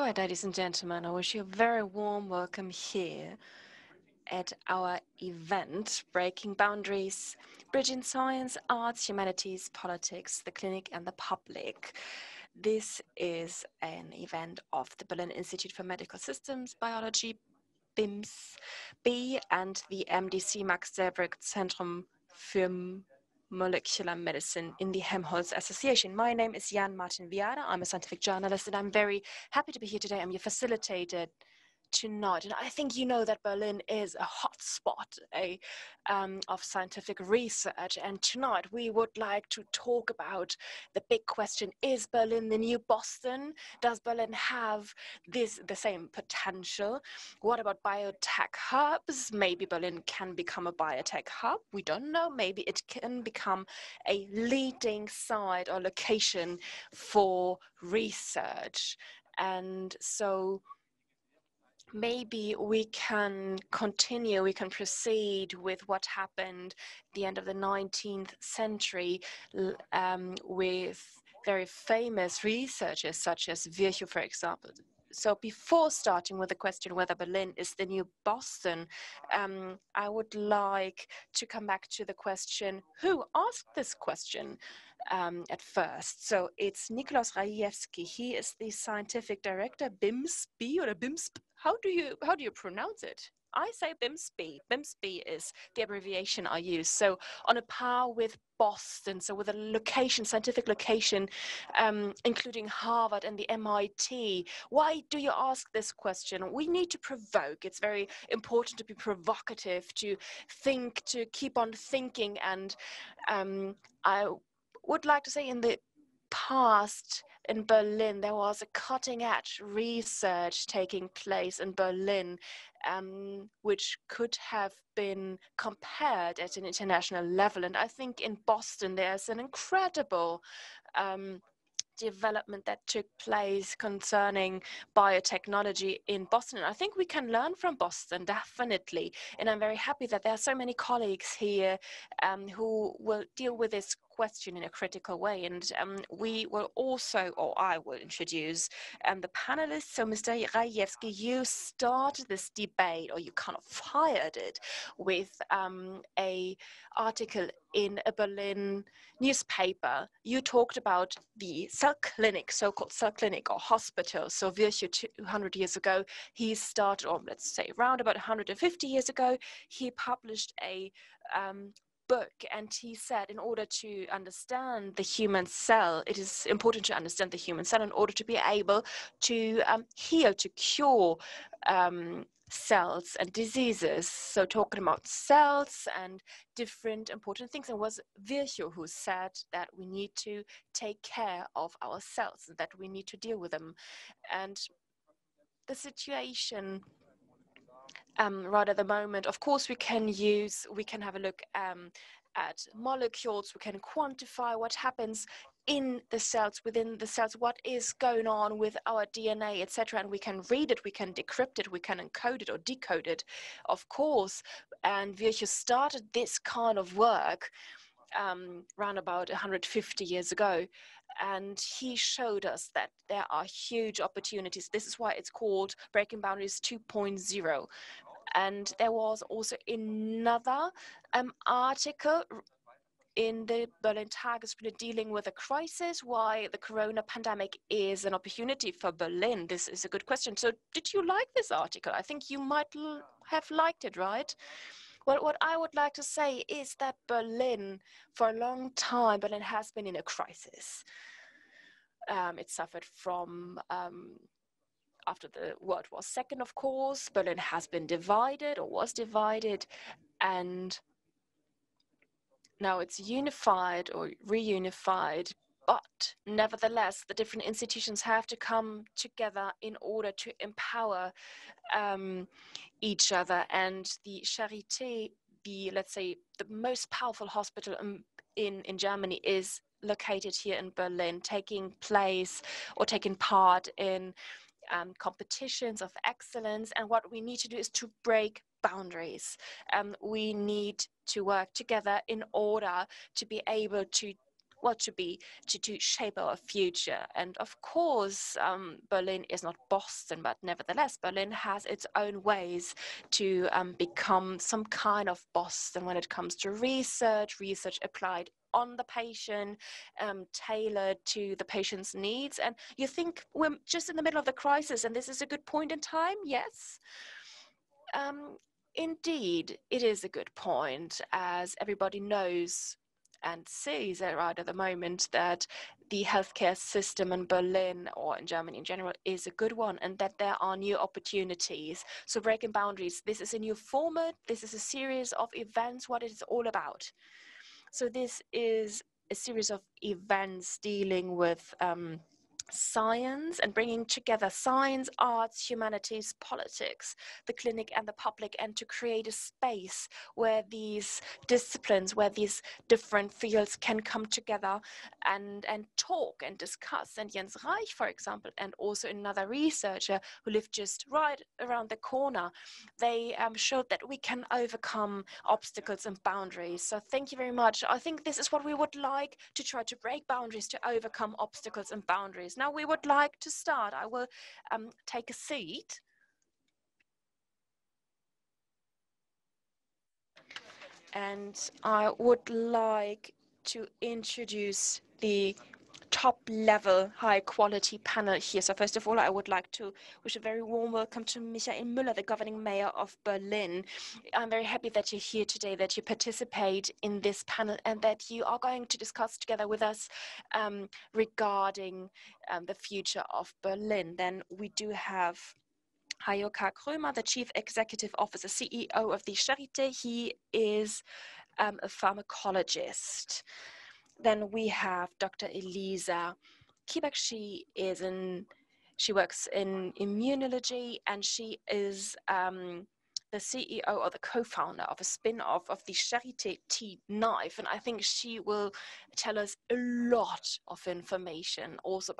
right, ladies and gentlemen, I wish you a very warm welcome here at our event, Breaking Boundaries, Bridging Science, Arts, Humanities, Politics, the Clinic and the Public. This is an event of the Berlin Institute for Medical Systems Biology, BIMSB, and the MDC Max Delbrück Zentrum für Molecular Medicine in the Helmholtz Association. My name is Jan Martin Viada. I'm a scientific journalist, and I'm very happy to be here today. I'm your facilitator tonight. And I think you know that Berlin is a hotspot of scientific research. And tonight we would like to talk about the big question, is Berlin the new Boston? Does Berlin have the same potential? What about biotech hubs? Maybe Berlin can become a biotech hub. We don't know. Maybe it can become a leading site or location for research. And so maybe we can continue, we can proceed with what happened at the end of the 19th century with very famous researchers such as Virchow, for example. So before starting with the question whether Berlin is the new Boston, I would like to come back to the question, who asked this question at first? So it's Nikolaus Rajewski. He is the scientific director, BIMSB or BIMSB. How do you pronounce it? I say BIMSB. BIMSB is the abbreviation I use. So on a par with Boston, so with a location, scientific location, including Harvard and the MIT. Why do you ask this question? We need to provoke. It's very important to be provocative, to think, to keep on thinking. And I would like to say in the past, in Berlin, there was a cutting-edge research taking place in Berlin, which could have been compared at an international level. And I think in Boston, there's an incredible development that took place concerning biotechnology in Boston. And I think we can learn from Boston, definitely. And I'm very happy that there are so many colleagues here who will deal with this question in a critical way. And we will also, or I will introduce the panelists. So Mr. Rajewski, you started this debate, or you kind of fired it with a article in a Berlin newspaper. You talked about the cell clinic, so-called cell clinic or hospital. So Virchow 200 years ago, he started, or let's say around about 150 years ago, he published a book, and he said in order to understand the human cell, it is important to understand the human cell in order to be able to heal, to cure cells and diseases. So talking about cells and different important things. And it was Virchow who said that we need to take care of our cells, that we need to deal with them. And the situation right at the moment, of course, we can have a look at molecules, we can quantify what happens in the cells, within the cells, what is going on with our DNA, etc. And we can read it, we can decrypt it, we can encode it or decode it, of course. And Virchow started this kind of work around about 150 years ago. And he showed us that there are huge opportunities. This is why it's called Breaking Boundaries 2.0. And there was also another article in the Berlin Tagesspiegel dealing with a crisis, why the corona pandemic is an opportunity for Berlin. This is a good question. So did you like this article? I think you might have liked it, right? Well, what I would like to say is that Berlin, for a long time, Berlin has been in a crisis. It suffered from, after the World War II, of course, Berlin has been divided or was divided, and now it's unified or reunified. But nevertheless, the different institutions have to come together in order to empower each other. And the Charité, let's say, the most powerful hospital in Germany, is located here in Berlin, taking part in competitions of excellence. And what we need to do is to break boundaries. We need to work together in order to be able to well, to shape our future. And of course, Berlin is not Boston, but nevertheless, Berlin has its own ways to become some kind of Boston when it comes to research applied on the patient, tailored to the patient's needs. And you think we're just in the middle of the crisis, and this is a good point in time? Yes. Indeed, it is a good point, as everybody knows and sees right at the moment that the healthcare system in Berlin or in Germany in general is a good one, and that there are new opportunities. So breaking boundaries, this is a new format, this is a series of events, what it's all about. So this is a series of events dealing with science and bringing together science, arts, humanities, politics, the clinic and the public, and to create a space where these disciplines, where these different fields can come together and talk and discuss. And Jens Reich, for example, and also another researcher who lived just right around the corner, they showed that we can overcome obstacles and boundaries. So thank you very much. I think this is what we would like to try to break boundaries, to overcome obstacles and boundaries. Now we would like to start. I will take a seat. And I would like to introduce the top level high quality panel here. So first of all, I would like to wish a very warm welcome to Michael Müller, the governing mayor of Berlin. I'm very happy that you're here today, that you participate in this panel, and that you are going to discuss together with us regarding the future of Berlin. Then we do have Hayoka Krömer, the Chief Executive Officer, CEO of the Charité. He is a pharmacologist. Then we have Dr. Elisa Kibak. She works in immunology, and she is the CEO or the co-founder of a spin-off of the Charité T-Knife. And I think she will tell us a lot of information also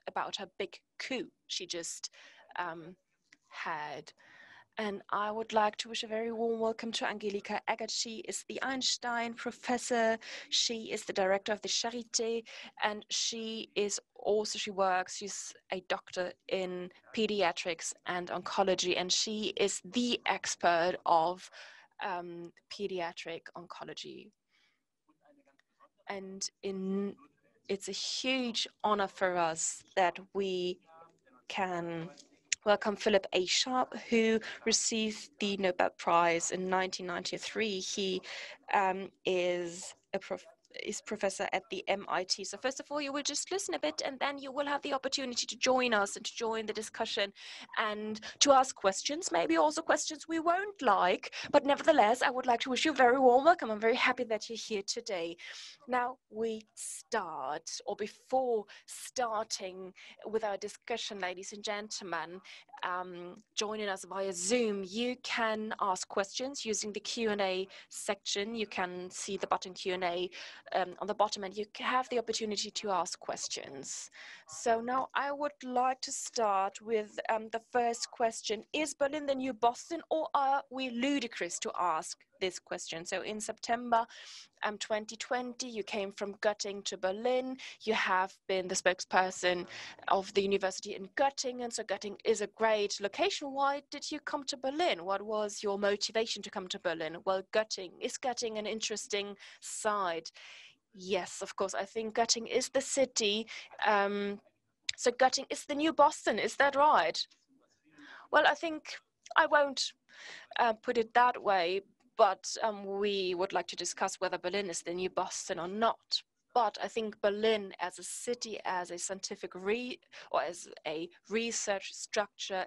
about her big coup she just had. And I would like to wish a very warm welcome to Angelika Eggert. She is the Einstein professor. She is the director of the Charité, and she's a doctor in pediatrics and oncology, and she is the expert of pediatric oncology. And it's a huge honor for us that we can welcome Philip A. Sharp, who received the Nobel Prize in 1993. He is professor at the MIT. So first of all, you will just listen a bit, and then you will have the opportunity to join us and to join the discussion and to ask questions, maybe also questions we won't like. But nevertheless, I would like to wish you a very warm welcome. I'm very happy that you're here today. Now we start, or before starting with our discussion, ladies and gentlemen, joining us via Zoom, you can ask questions using the Q&A section. You can see the button Q&A on the bottom, and you have the opportunity to ask questions. So now I would like to start with the first question. Is Berlin the new Boston, or are we ludicrous to ask this question? So in September 2020, you came from Göttingen to Berlin. You have been the spokesperson of the university in Göttingen, so Göttingen is a great location. Why did you come to Berlin? What was your motivation to come to Berlin? Well, is Göttingen an interesting site? Yes, of course. I think Göttingen is the city. So Göttingen is the new Boston, is that right? Well, I think I won't put it that way, but we would like to discuss whether Berlin is the new Boston or not. But I think Berlin as a city, as a scientific or as a research structure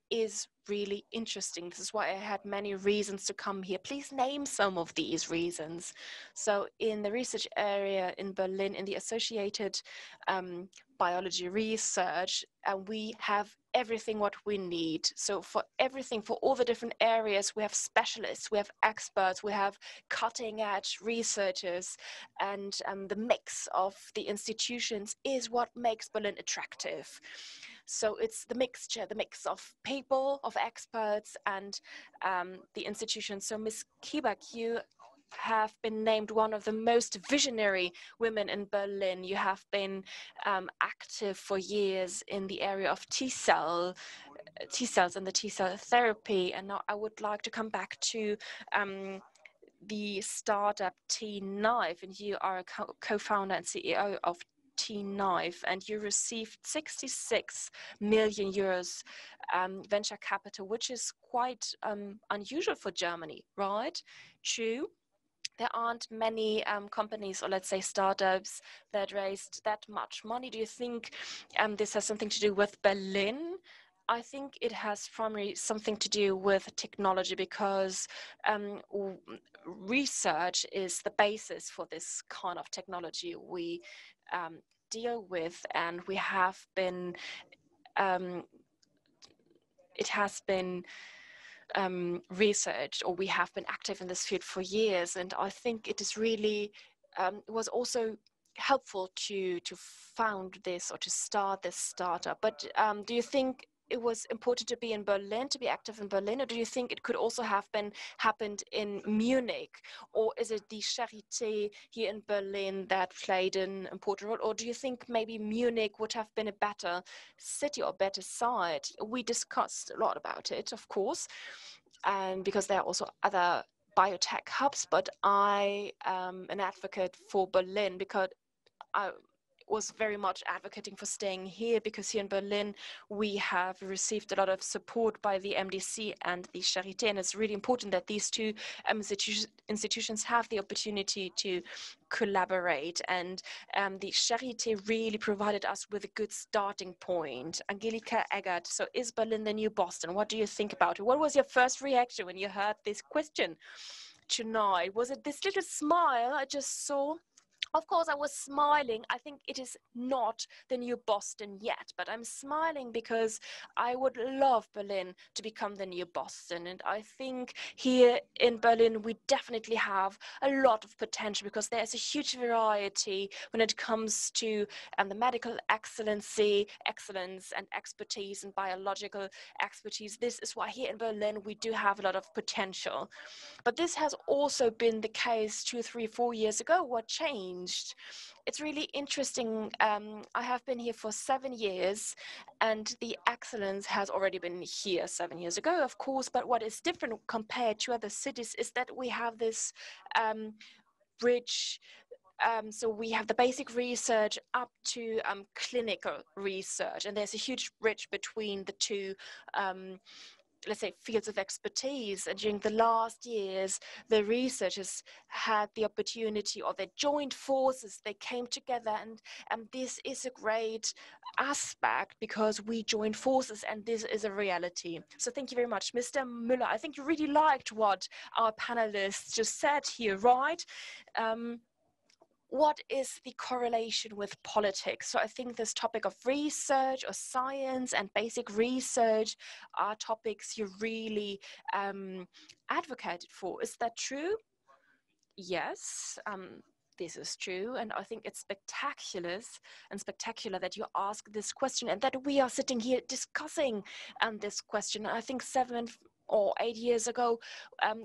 is really interesting. This is why I had many reasons to come here. Please name some of these reasons. So in the research area in Berlin, in the associated biology research, we have everything what we need. So for everything, for all the different areas, we have specialists, we have experts, we have cutting edge researchers, and the mix of the institutions is what makes Berlin attractive. So it's the mix of people, of experts, and the institutions. So Ms. Kibak, you have been named one of the most visionary women in Berlin. You have been active for years in the area of T-cells and the T-cell therapy. And now I would like to come back to the startup T-Knife, and you are a co-founder and CEO of T-Knife, and you received 66 million euros venture capital, which is quite unusual for Germany, right? True. There aren't many companies, or let's say startups, that raised that much money. Do you think this has something to do with Berlin? I think it has primarily something to do with technology, because research is the basis for this kind of technology we deal with, and we have been, it has been researched, or we have been active in this field for years, and I think it is really, it was also helpful to found this or to start this startup. But do you think it was important to be in Berlin, to be active in Berlin, or do you think it could also have been happened in Munich, or is it the Charité here in Berlin that played an important role, or do you think maybe Munich would have been a better city or better site? We discussed a lot about it, of course, and because there are also other biotech hubs, but I am an advocate for Berlin, because I was very much advocating for staying here, because here in Berlin we have received a lot of support by the MDC and the Charité, and it's really important that these two institutions have the opportunity to collaborate, and the Charité really provided us with a good starting point. Angelika Eggert, so is Berlin the new Boston? What do you think about it? What was your first reaction when you heard this question tonight? Was it this little smile I just saw? Of course, I was smiling. I think it is not the new Boston yet, but I'm smiling because I would love Berlin to become the new Boston. And I think here in Berlin, we definitely have a lot of potential, because there's a huge variety when it comes to the medical excellence and expertise and biological expertise. This is why here in Berlin, we do have a lot of potential. But this has also been the case 2, 3, 4 years ago. What changed? It's really interesting. I have been here for 7 years, and the excellence has already been here 7 years ago, of course. But what is different compared to other cities is that we have this bridge. So we have the basic research up to clinical research, and there's a huge bridge between the two let's say, fields of expertise. And during the last years, the researchers had the opportunity, or they joined forces, they came together, and this is a great aspect, because we joined forces, and this is a reality. So thank you very much. Mr. Müller, I think you really liked what our panelists just said here, right? What is the correlation with politics? So I think this topic of research or science and basic research are topics you really advocated for. Is that true? Yes. This is true, and I think it's spectacular that you ask this question, and that we are sitting here discussing this question. I think 7 or 8 years ago,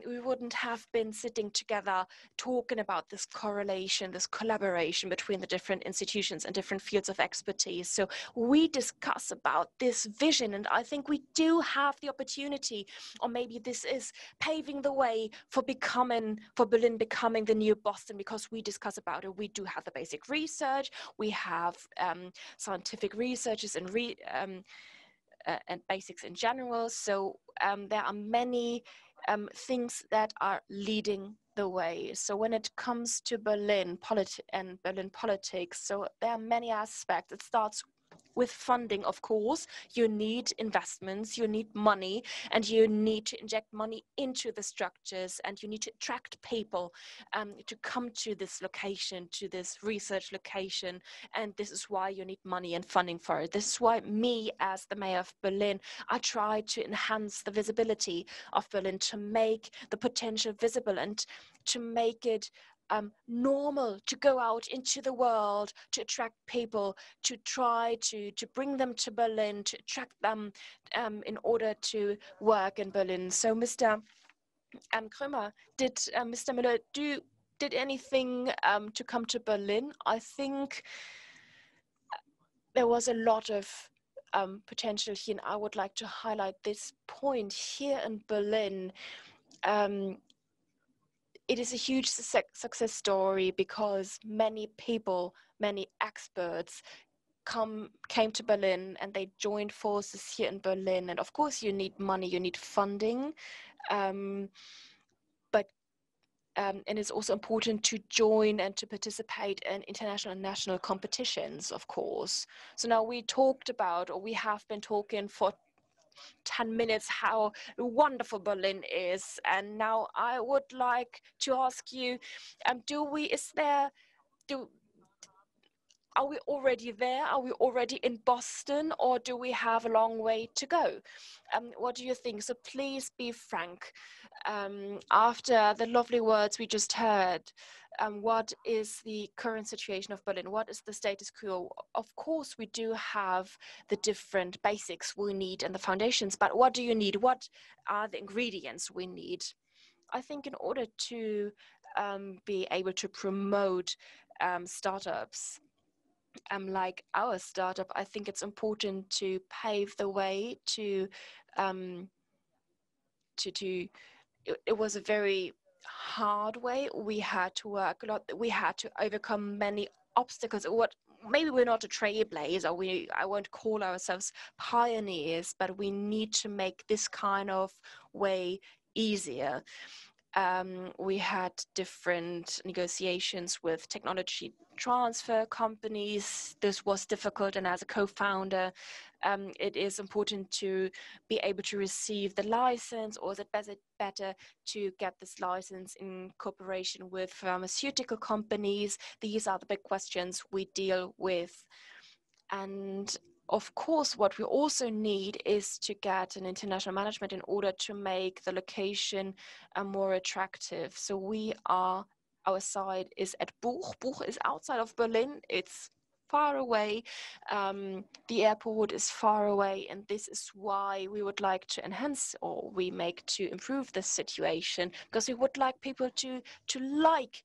we wouldn't have been sitting together talking about this correlation, this collaboration between the different institutions and different fields of expertise. So we discuss about this vision, and I think we do have the opportunity, or maybe this is paving the way for Berlin becoming the new Boston, because we discuss about it. We do have the basic research, we have scientific researchers and basics in general. So there are many things that are leading the way. So when it comes to Berlin politics, so there are many aspects. It starts with funding, of course. You need investments, you need money, and you need to inject money into the structures, and you need to attract people to come to this location, to this research location. And this is why you need money and funding for it. This is why me, as the mayor of Berlin, I try to enhance the visibility of Berlin, to make the potential visible, and to make it normal to go out into the world, to attract people, to try to bring them to Berlin, to attract them in order to work in Berlin. So Mr. Krömer, did Mr. Müller did anything to come to Berlin? I think there was a lot of potential here, and I would like to highlight this point here in Berlin. It is a huge success story because many people, many experts came to Berlin and they joined forces here in Berlin. And of course, you need money, you need funding, and it's also important to join and to participate in international and national competitions, of course. So now we talked about, or we have been talking for 10 minutes how wonderful Berlin is. And now I would like to ask you, are we already there? Are we already in Boston, or do we have a long way to go? What do you think? So please be frank. After the lovely words we just heard, what is the current situation of Berlin? What is the status quo? Of course, we do have the different basics we need and the foundations, but what do you need? What are the ingredients we need? I think in order to be able to promote startups, like our startup, I think it's important to pave the way to it was a very hard way. We had to work a lot. We had to overcome many obstacles. Maybe we're not a trailblazer. I won't call ourselves pioneers, but we need to make this kind of way easier. We had different negotiations with technology transfer companies. This was difficult, and as a co-founder, it is important to be able to receive the license, or is it better to get this license in cooperation with pharmaceutical companies? These are the big questions we deal with. And of course, what we also need is to get an international management in order to make the location more attractive. So our side is at Buch. Buch is outside of Berlin. It's far away. The airport is far away, and this is why we would like to enhance, or we make to improve this situation, because we would like people to like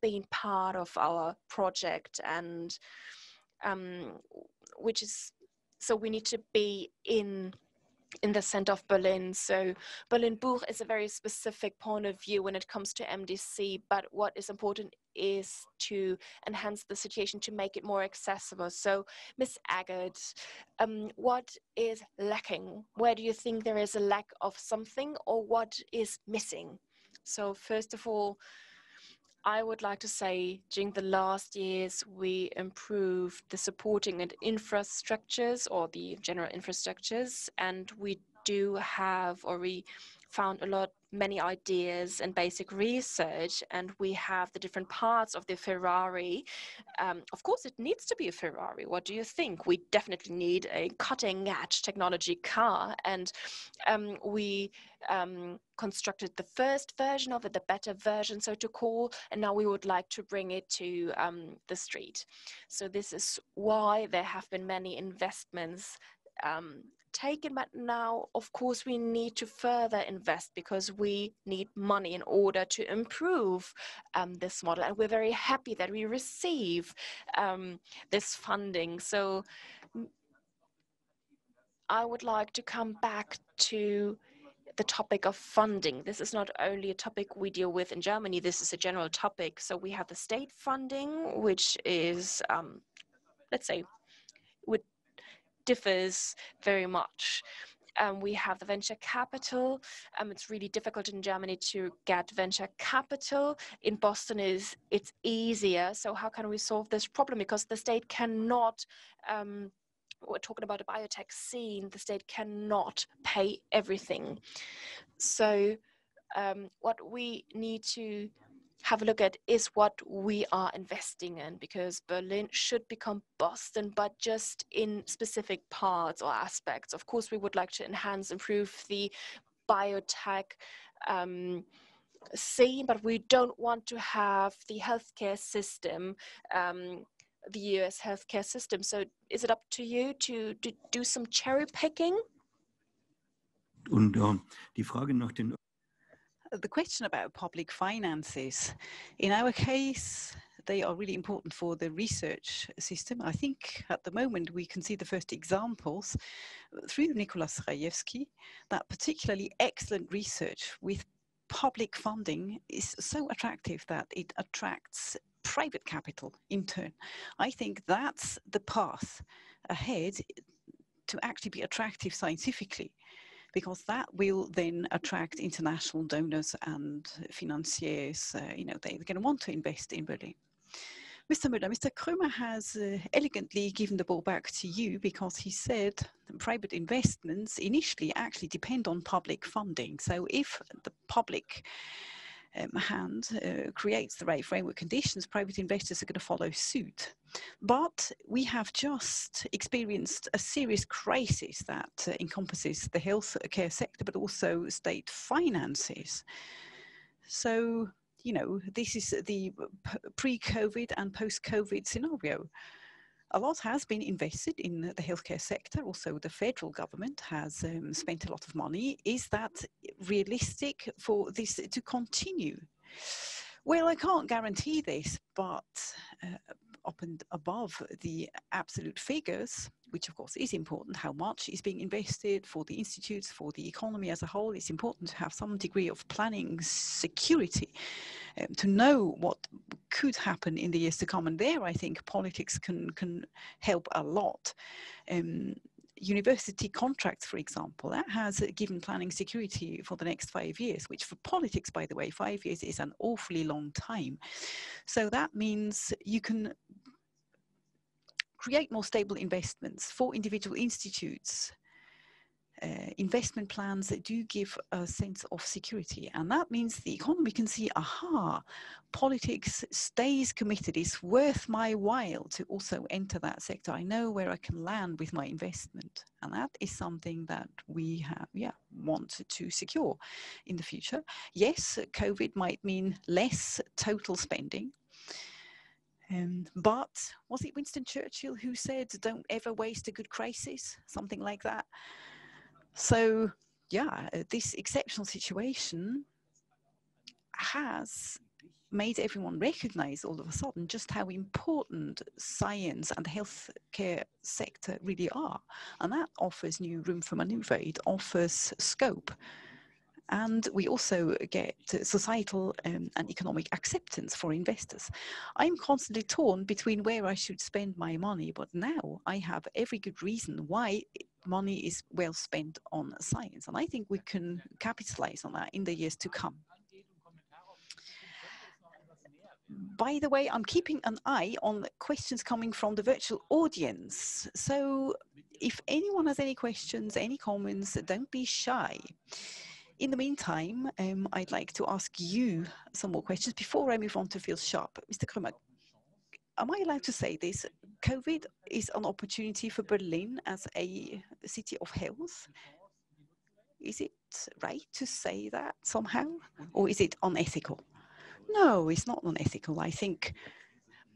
being part of our project, and so we need to be in the center of Berlin. So Berlin Buch is a very specific point of view when it comes to MDC, but what is important is to enhance the situation, to make it more accessible. So Ms. Agard, what is lacking? Where do you think there is a lack of something, or what is missing? So first of all, I would like to say during the last years, we improved the supporting and infrastructures, or the general infrastructures, and we do have, or we found many ideas and basic research, and we have the different parts of the Ferrari. Of course, it needs to be a Ferrari. What do you think? We definitely need a cutting-edge technology car, and we constructed the first version of it, the better version, so to call, and now we would like to bring it to the street. So this is why there have been many investments taken, but now, of course, we need to further invest because we need money in order to improve this model. And we're very happy that we receive this funding. So I would like to come back to the topic of funding. This is not only a topic we deal with in Germany, this is a general topic. So we have the state funding, which is, let's say, which differs very much. We have the venture capital. It's really difficult in Germany to get venture capital. In Boston, it's easier. So how can we solve this problem? Because the state cannot, we're talking about a biotech scene, the state cannot pay everything. So what we need to have a look at is what we are investing in, because Berlin should become Boston, but just in specific parts or aspects. Of course, we would like to enhance, improve the biotech scene, but we don't want to have the healthcare system, the US healthcare system. So is it up to you to do some cherry picking? Und die Frage nach den the question about public finances, in our case, they are really important for the research system. I think at the moment we can see the first examples through Nicolas Rajewski that particularly excellent research with public funding is so attractive that it attracts private capital in turn. I think that's the path ahead to actually be attractive scientifically, because that will then attract international donors and financiers. They're going to want to invest in Berlin. Mr. Müller, Mr. Krömer has elegantly given the ball back to you, because he said private investments initially actually depend on public funding. So if the public hand creates the right framework conditions, private investors are going to follow suit. But we have just experienced a serious crisis that encompasses the healthcare sector, but also state finances. So, this is the pre-COVID and post-COVID scenario. A lot has been invested in the healthcare sector. Also, the federal government has spent a lot of money. Is that realistic for this to continue? Well, I can't guarantee this, but up and above the absolute figures, which of course is important, how much is being invested for the institutes, for the economy as a whole, it's important to have some degree of planning security, to know what could happen in the years to come. And there, I think politics can help a lot. University contracts, for example, that has given planning security for the next 5 years, which for politics, by the way, 5 years is an awfully long time. So that means you can create more stable investments for individual institutes. Investment plans that do give a sense of security, and that means the economy can see, aha, politics stays committed. It's worth my while to also enter that sector. I know where I can land with my investment, and that is something that we have, want to secure in the future. Yes, COVID might mean less total spending. But was it Winston Churchill who said, "Don't ever waste a good crisis"? Something like that. So, this exceptional situation has made everyone recognize all of a sudden just how important science and the healthcare sector really are. And that offers new room for maneuver. It offers scope. And we also get societal and economic acceptance for investors. I'm constantly torn between where I should spend my money, but now I have every good reason why money is well spent on science. And I think we can capitalize on that in the years to come. By the way, I'm keeping an eye on questions coming from the virtual audience. So if anyone has any questions, any comments, don't be shy. In the meantime, I'd like to ask you some more questions before I move on to Phil Sharp. Mr. Krömer, am I allowed to say this? COVID is an opportunity for Berlin as a city of health. Is it right to say that somehow? Or is it unethical? No, it's not unethical. I think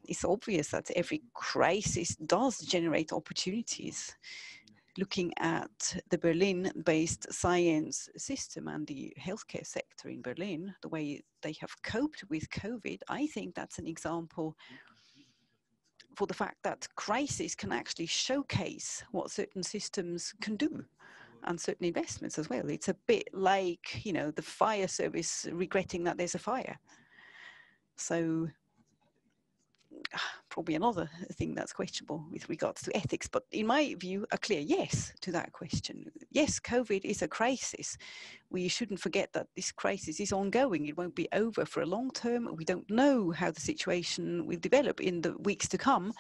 it's obvious that every crisis does generate opportunities. Looking at the Berlin-based science system and the healthcare sector in Berlin, the way they have coped with COVID, I think that's an example for the fact that crisis can actually showcase what certain systems can do, and certain investments as well. It's a bit like, the fire service regretting that there's a fire. So probably another thing that's questionable with regards to ethics, but in my view, a clear yes to that question. Yes, COVID is a crisis. We shouldn't forget that this crisis is ongoing. It won't be over for a long term. We don't know how the situation will develop in the weeks to come,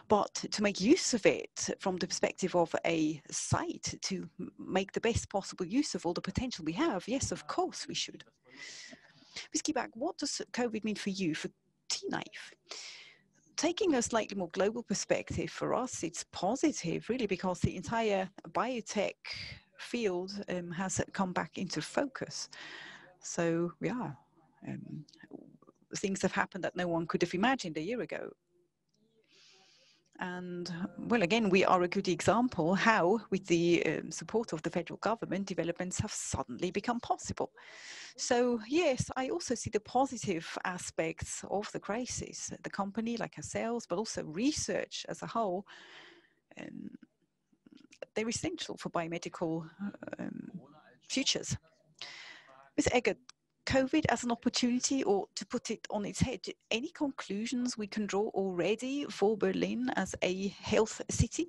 but to make use of it from the perspective of a site, to make the best possible use of all the potential we have, yes, of course we should. Ms. Kieback, what does COVID mean for you, for T-Knife? Taking a slightly more global perspective, for us, it's positive, really, because the entire biotech field has come back into focus. So, things have happened that no one could have imagined a year ago. And well, again, we are a good example how, with the support of the federal government, developments have suddenly become possible. So yes, I also see the positive aspects of the crisis. The company like ourselves, but also research as a whole, they're essential for biomedical futures. Ms. Eggert, COVID as an opportunity, or to put it on its head, any conclusions we can draw already for Berlin as a health city?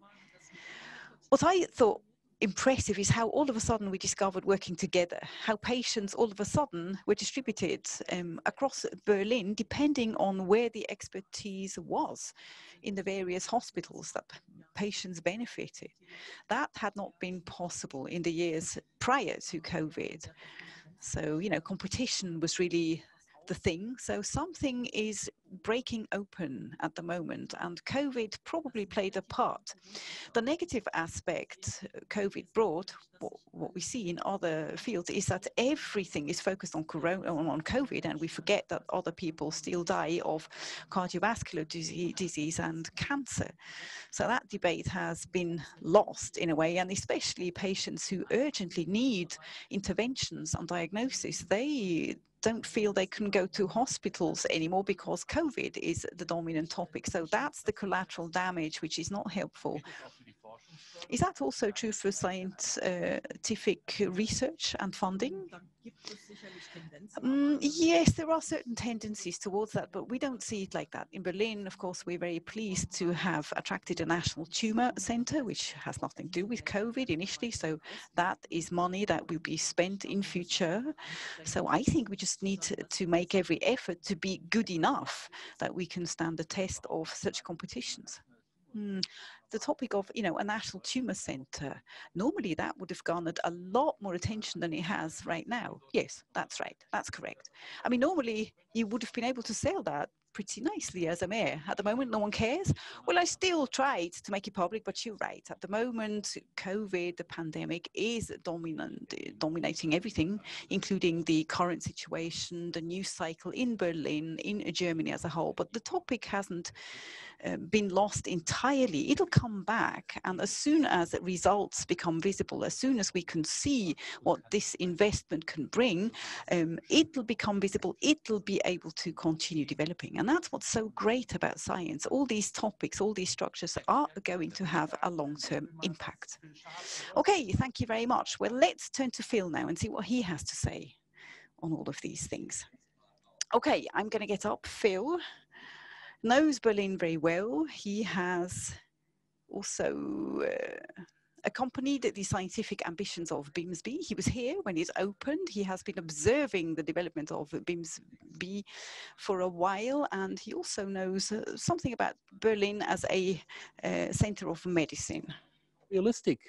What I thought impressive is how all of a sudden we discovered working together, how patients all of a sudden were distributed across Berlin, depending on where the expertise was in the various hospitals that patients benefited. That had not been possible in the years prior to COVID. So, you know, competition was really the thing. So something is breaking open at the moment, and COVID probably played a part. The negative aspect COVID brought, what we see in other fields, is that everything is focused on COVID, and we forget that other people still die of cardiovascular disease and cancer. So that debate has been lost in a way, and especially patients who urgently need interventions and diagnosis, they don't feel they can go to hospitals anymore because COVID is the dominant topic. So that's the collateral damage, which is not helpful. Is that also true for scientific research and funding? Yes, there are certain tendencies towards that, but we don't see it like that. In Berlin, of course, we're very pleased to have attracted a national tumor center, which has nothing to do with COVID initially. So that is money that will be spent in future. So I think we just need to make every effort to be good enough that we can stand the test of such competitions. The topic of, you know, a national tumor center, normally that would have garnered a lot more attention than it has right now. Yes, that's right. That's correct. I mean, normally you would have been able to sell that pretty nicely as a mayor. At the moment, no one cares. Well, I still tried to make it public, but you're right. At the moment, COVID, the pandemic, is dominating everything, including the current situation, the news cycle in Berlin, in Germany as a whole. But the topic hasn't been lost entirely. It'll come back, and as soon as results become visible, as soon as we can see what this investment can bring, it'll become visible, it'll be able to continue developing. And that's what's so great about science. All these topics, all these structures are going to have a long-term impact. Okay, thank you very much. Well, let's turn to Phil now and see what he has to say on all of these things. Okay, I'm going to get up. Phil knows Berlin very well. He has also accompanied the scientific ambitions of BIMSB. He was here when it opened. He has been observing the development of BIMSB for a while, and he also knows something about Berlin as a center of medicine. Realistic,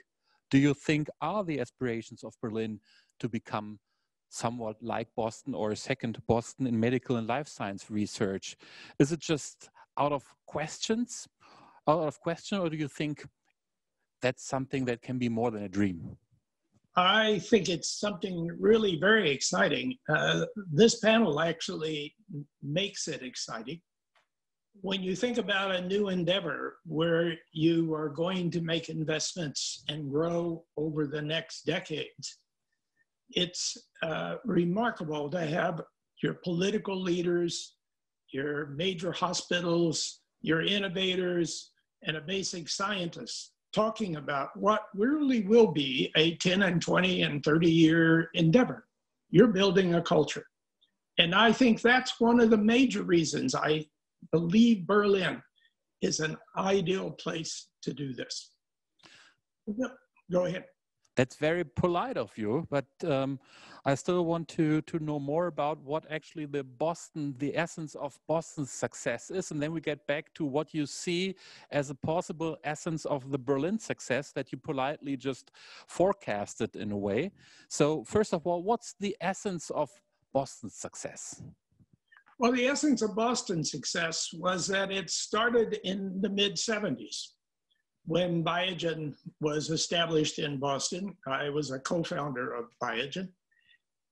do you think are the aspirations of Berlin to become somewhat like Boston or a second Boston in medical and life science research? Is it just out of question, or do you think that's something that can be more than a dream? I think it's something really very exciting. This panel actually makes it exciting. When you think about a new endeavor where you are going to make investments and grow over the next decades, it's remarkable to have your political leaders, your major hospitals, your innovators, and a basic scientist talking about what really will be a 10 and 20 and 30-year endeavor. You're building a culture. And I think that's one of the major reasons I believe Berlin is an ideal place to do this. Go ahead. That's very polite of you, but I still want to know more about what actually the essence of Boston's success is, and then we get back to what you see as a possible essence of the Berlin success that you politely just forecasted in a way. So first of all, what's the essence of Boston's success? Well, the essence of Boston's success was that it started in the mid-70s. When Biogen was established in Boston, I was a co-founder of Biogen,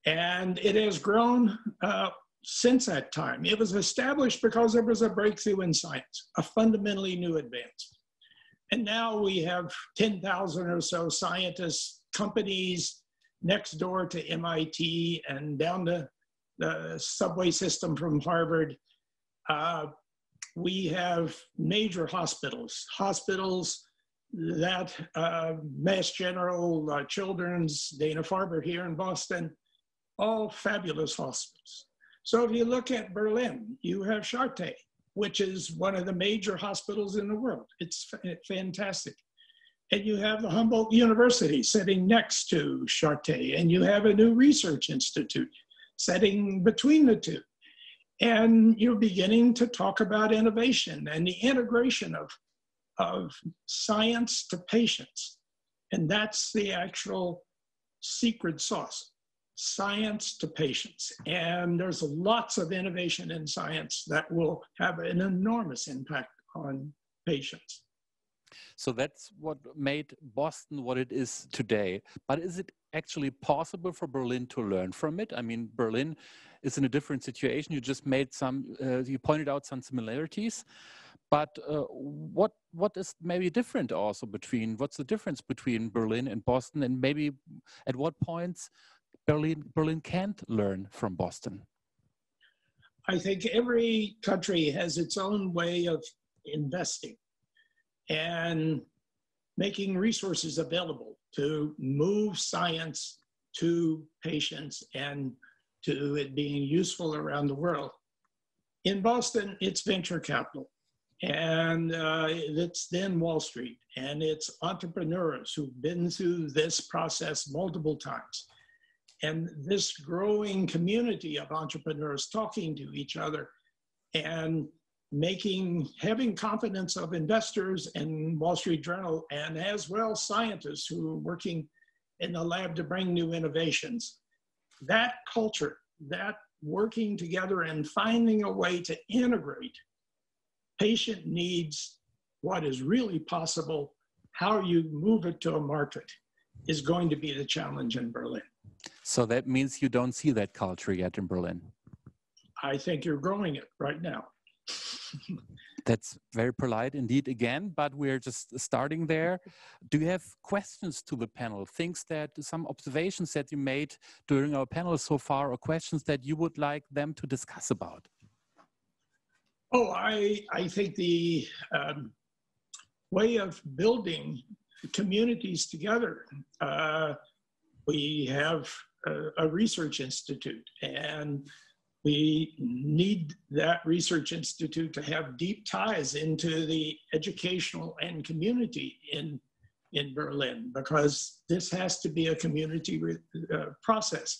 and it has grown since that time. It was established because there was a breakthrough in science, a fundamentally new advance. And now we have 10,000 or so scientists, companies next door to MIT and down the subway system from Harvard. We have major hospitals that Mass General, Children's, Dana-Farber here in Boston, all fabulous hospitals. So if you look at Berlin, you have Charité, which is one of the major hospitals in the world. It's fantastic. And you have the Humboldt University sitting next to Charité, and you have a new research institute sitting between the two. And you're beginning to talk about innovation and the integration of science to patients. And that's the actual secret sauce, science to patients. And there's lots of innovation in science that will have an enormous impact on patients. So that's what made Boston what it is today. But is it actually possible for Berlin to learn from it? I mean, Berlin is in a different situation. You just made you pointed out some similarities. But what is maybe different also what's the difference between Berlin and Boston, and maybe at what points Berlin can't learn from Boston? I think every country has its own way of investing and making resources available to move science to patients and to it being useful around the world. In Boston, it's venture capital, and it's then Wall Street, and it's entrepreneurs who've been through this process multiple times. And this growing community of entrepreneurs talking to each other and having confidence of investors and Wall Street Journal, and as well scientists who are working in the lab to bring new innovations. That culture, that working together and finding a way to integrate patient needs, what is really possible, how you move it to a market, is going to be the challenge in Berlin. So that means you don't see that culture yet in Berlin? I think you're growing it right now. That's very polite indeed again, but we're just starting there. Do you have questions to the panel? Some observations that you made during our panel so far, or questions that you would like them to discuss about? Oh, I think the way of building communities together, we have a research institute, and we need that research institute to have deep ties into the educational and community in Berlin, because this has to be a community process.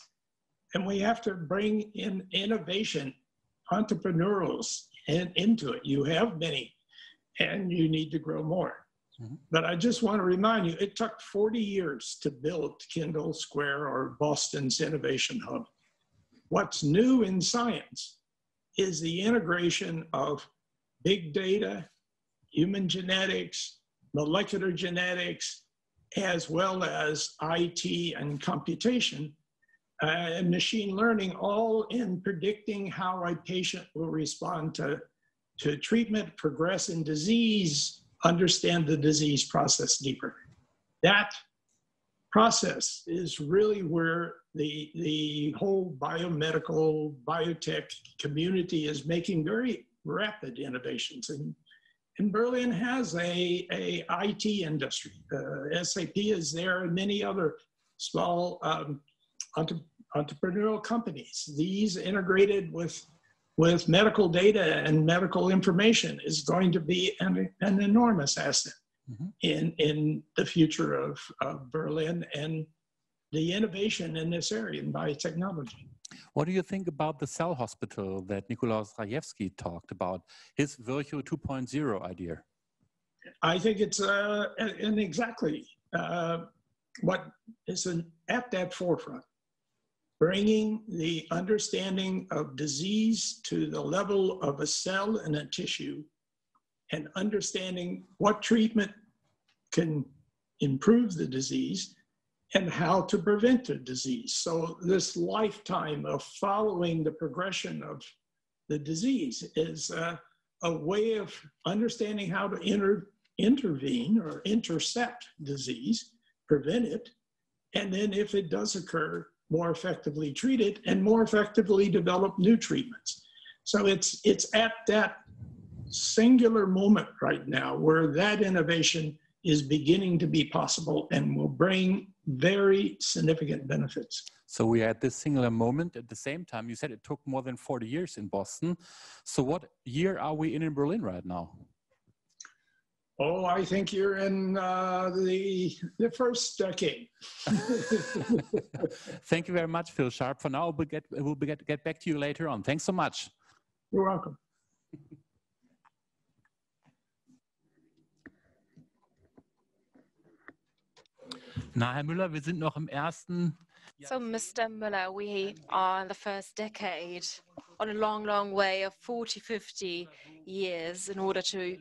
And we have to bring in innovation, entrepreneurs into it. You have many, and you need to grow more. Mm-hmm. But I just want to remind you, it took 40 years to build Kendall Square or Boston's Innovation Hub. What's new in science is the integration of big data, human genetics, molecular genetics, as well as IT and computation and machine learning, all in predicting how a patient will respond to treatment, progress in disease, understand the disease process deeper. That process is really where the whole biomedical, biotech community is making very rapid innovations. And Berlin has a IT industry. SAP is there, and many other small entrepreneurial companies. These integrated with medical data and medical information is going to be an enormous asset. Mm-hmm. in the future of Berlin and the innovation in this area in biotechnology. What do you think about the cell hospital that Nikolaus Rajewski talked about, his Virchow 2.0 idea? I think it's exactly what is at that forefront, bringing the understanding of disease to the level of a cell and a tissue, and understanding what treatment can improve the disease and how to prevent the disease. So this lifetime of following the progression of the disease is a way of understanding how to intervene or intercept disease, prevent it, and then if it does occur, more effectively treat it and more effectively develop new treatments. So it's at that singular moment right now where that innovation is beginning to be possible and will bring very significant benefits. So we are at this singular moment. At the same time, you said it took more than 40 years in Boston. So what year are we in Berlin right now? Oh, I think you're in the first decade. Thank you very much, Phil Sharp. For now, we'll get back to you later on. Thanks so much. You're welcome. Na, Herr Müller, wir sind noch im ersten. So, Mr. Müller, we are in the first decade on a long, long way of 40, 50 years in order to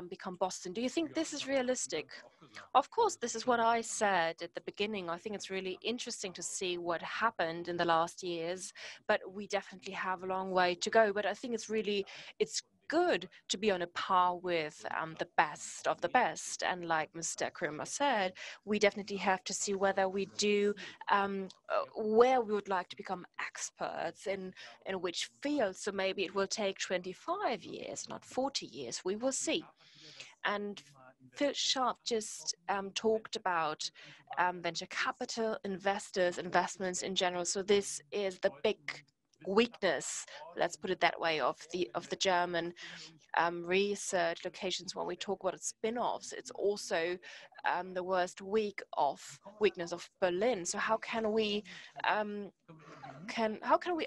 become Boston. Do you think this is realistic? Of course, this is what I said at the beginning. I think it's really interesting to see what happened in the last years, but we definitely have a long way to go. But I think it's good to be on a par with the best of the best. And like Mr. Krömer said, we definitely have to see whether we do, where we would like to become experts in which field. So maybe it will take 25 years, not 40 years. We will see. And Phil Sharp just talked about venture capital investors, investments in general. So this is the big weakness, let's put it that way, of the German research locations. When we talk about spin-offs, it's also the worst weakness of Berlin. So how can we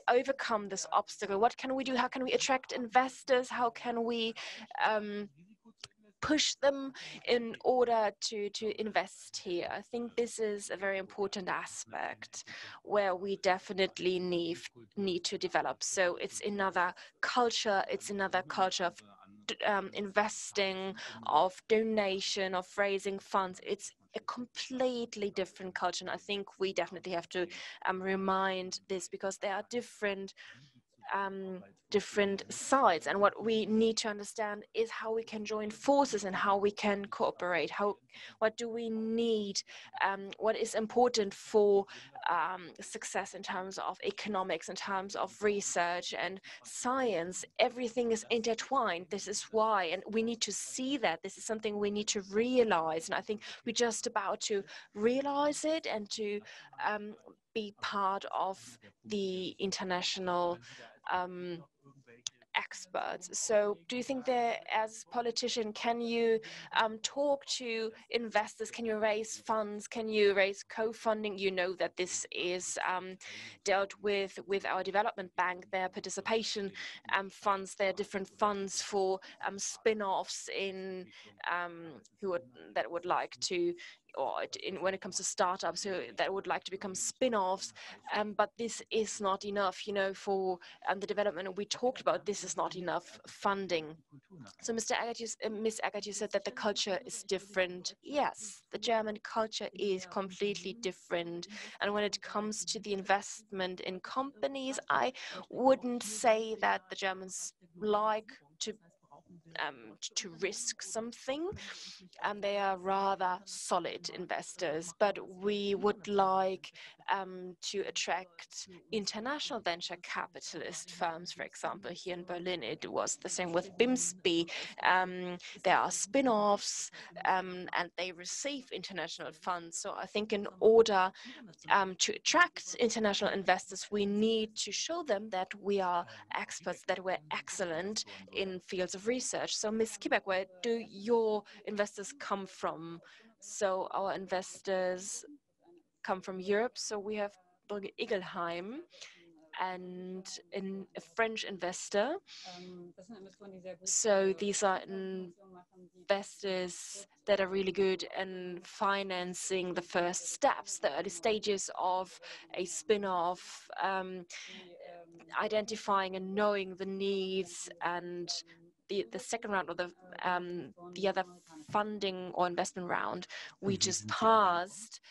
overcome this obstacle? What can we do? How can we attract investors? How can we push them in order to invest here? I think this is a very important aspect where we definitely need to develop. So it's another culture. It's another culture of investing, of donation, of raising funds. It's a completely different culture. And I think we definitely have to remind this, because there are different sides, and what we need to understand is how we can join forces and how we can cooperate. What do we need? What is important for success in terms of economics, in terms of research and science? Everything is intertwined. This is why, and we need to see that. This is something we need to realize, and I think we're just about to realize it and to be part of the international experts. So do you think that as a politician, can you talk to investors? Can you raise funds? Can you raise co-funding? You know that this is dealt with our development bank, their participation funds. There are different funds for spin-offs in that would like to, or when it comes to startups that would like to become spin-offs, but this is not enough, for the development we talked about. This is not enough funding. So Ms. Eggert, you said that the culture is different. Yes, the German culture is completely different. And when it comes to the investment in companies, I wouldn't say that the Germans like to risk something, and they are rather solid investors. But we would like to attract international venture capitalist firms. For example, here in Berlin, it was the same with BIMSB. There are spin-offs and they receive international funds. So I think in order to attract international investors, we need to show them that we are experts, that we're excellent in fields of research. So Ms. Kiebeck, where do your investors come from? So our investors come from Europe. So we have Birgit Igelheim and a French investor. So these are investors that are really good in financing the first steps, the early stages of a spin-off, identifying and knowing the needs. And the second round, or the other funding or investment round we just passed,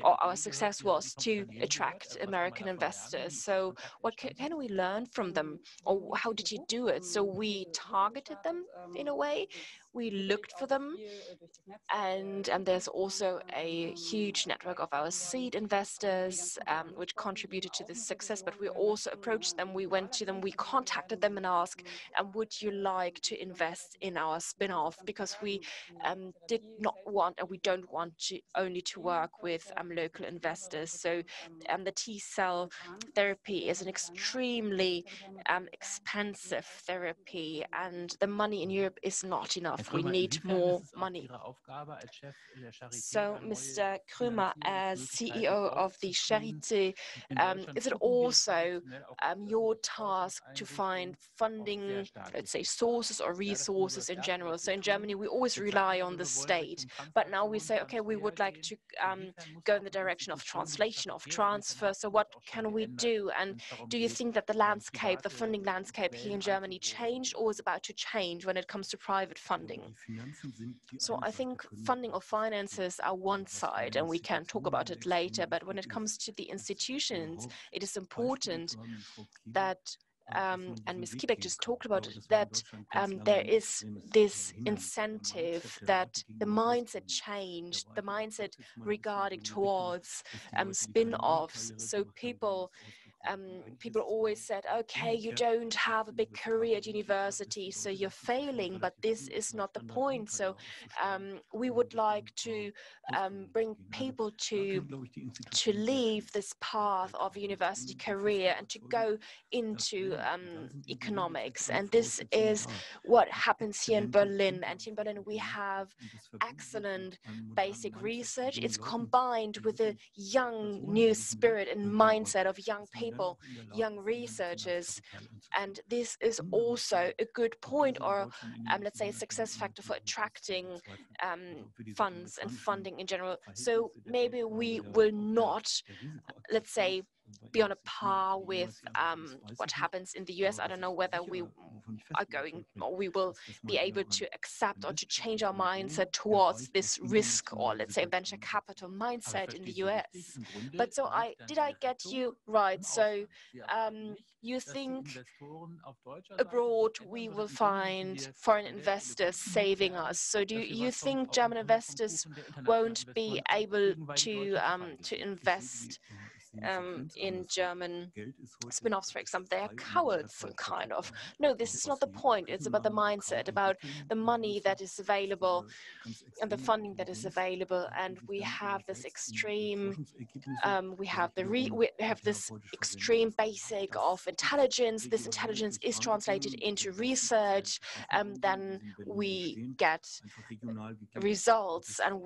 our success was to attract American investors. So what can we learn from them, or how did you do it? So we targeted them in a way. We looked for them, and there's also a huge network of our seed investors which contributed to this success, but we also approached them, we went to them, we contacted them and asked, would you like to invest in our spin-off? Because we did not want, and we don't want to only to work with local investors. So the T-cell therapy is an extremely expensive therapy, and the money in Europe is not enough. We need more money. So, Mr. Krömer, as CEO of the Charité, is it also your task to find funding, let's say sources or resources in general? So in Germany, we always rely on the state, but now we say, okay, we would like to go in the direction of translation, of transfer. So what can we do? And do you think that the landscape, the funding landscape here in Germany changed or is about to change when it comes to private funding? So I think funding of finances are one side, and we can talk about it later, but when it comes to the institutions, it is important that and Ms. Kiebeck just talked about it, that there is this incentive that the mindset changed, the mindset regarding towards spin-offs. So people always said, okay, you don't have a big career at university, so you're failing, but this is not the point. So we would like to bring people to leave this path of a university career and to go into economics. And this is what happens here in Berlin. And here in Berlin, we have excellent basic research. It's combined with a young new spirit and mindset of young people, young researchers. And this is also a good point, or let's say a success factor for attracting funds and funding in general. So maybe we will not, let's say, be on a par with what happens in the US. I don't know whether we are going, or we will be able to accept or to change our mindset towards this risk, or let's say venture capital mindset in the US. But so did I get you right? So you think abroad we will find foreign investors saving us? So do you think German investors won't be able to invest in German spin-offs, for example? They are cowards, some kind of. No, this is not the point. It's about the mindset, about the money that is available and the funding that is available. And we have this extreme, we have this extreme basic of intelligence. This intelligence is translated into research, then we get results, and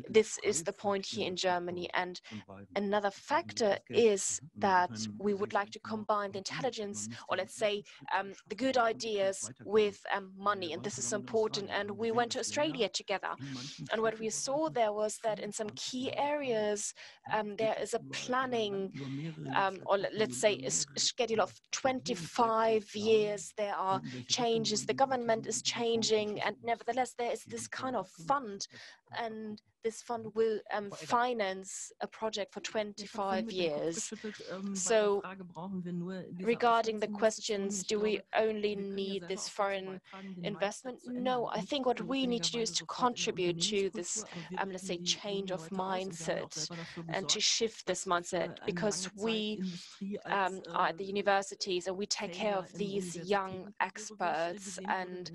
this is the point here in Germany. And another factor is that we would like to combine the intelligence, or let's say the good ideas, with money, and this is important. And we went to Australia together, and what we saw there was that in some key areas there is a planning, or let's say a schedule of 25 years. There are changes, the government is changing, and nevertheless there is this kind of fund, and this fund will finance a project for 25 years. So regarding the questions, do we only need this foreign investment? No, I think what we need to do is to contribute to this, let's say, change of mindset, and to shift this mindset, because we are at the universities and we take care of these young experts. And